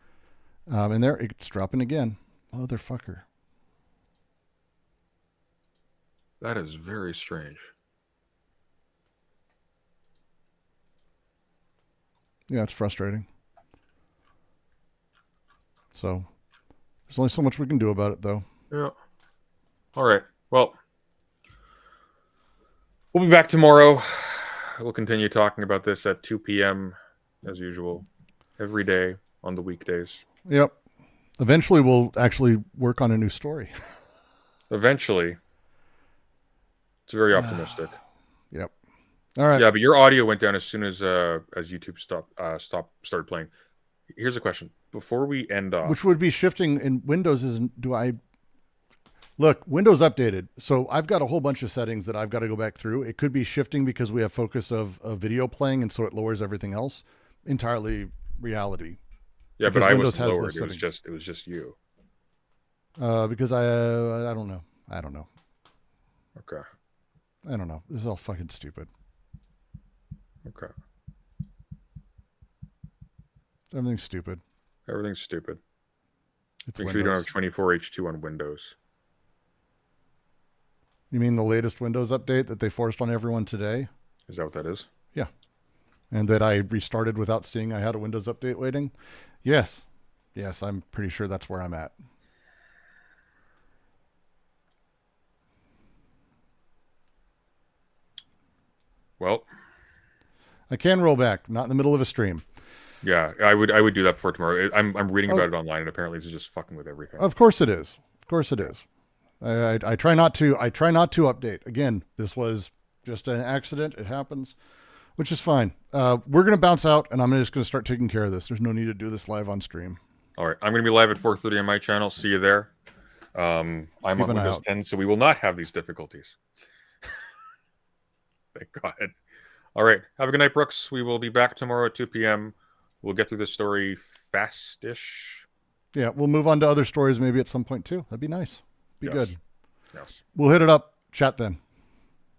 And there, it's dropping again. Motherfucker. That is very strange. Yeah, it's frustrating. So, there's only so much we can do about it, though. Yeah. All right. Well, we'll be back tomorrow. We'll continue talking about this at 2 p.m. as usual, every day on the weekdays. Yep. Eventually, we'll actually work on a new story. Eventually. It's very optimistic. Yep. All right. Yeah, but your audio went down as soon as YouTube started playing. Here's a question. Before we end off. Which would be shifting in Windows Look, Windows updated. So I've got a whole bunch of settings that I've got to go back through. It could be shifting because we have focus of video playing, and so it lowers everything else. Entirely reality. Yeah, because but Windows I was has lowered. those It was just you. Because I don't know. Okay. I don't know. This is all fucking stupid. Okay. Everything's stupid. Everything's stupid. It's Make sure you don't have 24H2 on Windows. You mean the latest Windows update that they forced on everyone today? Is that what that is? Yeah. And that I restarted without seeing I had a Windows update waiting? Yes. Yes, I'm pretty sure that's where I'm at. Well, I can roll back, not in the middle of a stream. Yeah, I would do that before tomorrow. I'm reading about it online, and apparently it's just fucking with everything. Of course it is. Of course it is. I try not to update. Again, this was just an accident. It happens, which is fine. We're going to bounce out, and I'm just going to start taking care of this. There's no need to do this live on stream. All right. I'm going to be live at 4:30 on my channel. See you there. I'm on Windows 10, so we will not have these difficulties. Thank God. All right. Have a good night, Brooks. We will be back tomorrow at 2 p.m. we'll get through this story fast-ish. Yeah, we'll move on to other stories maybe at some point too. That'd be nice. Be good. Yes. We'll hit it up. Chat then.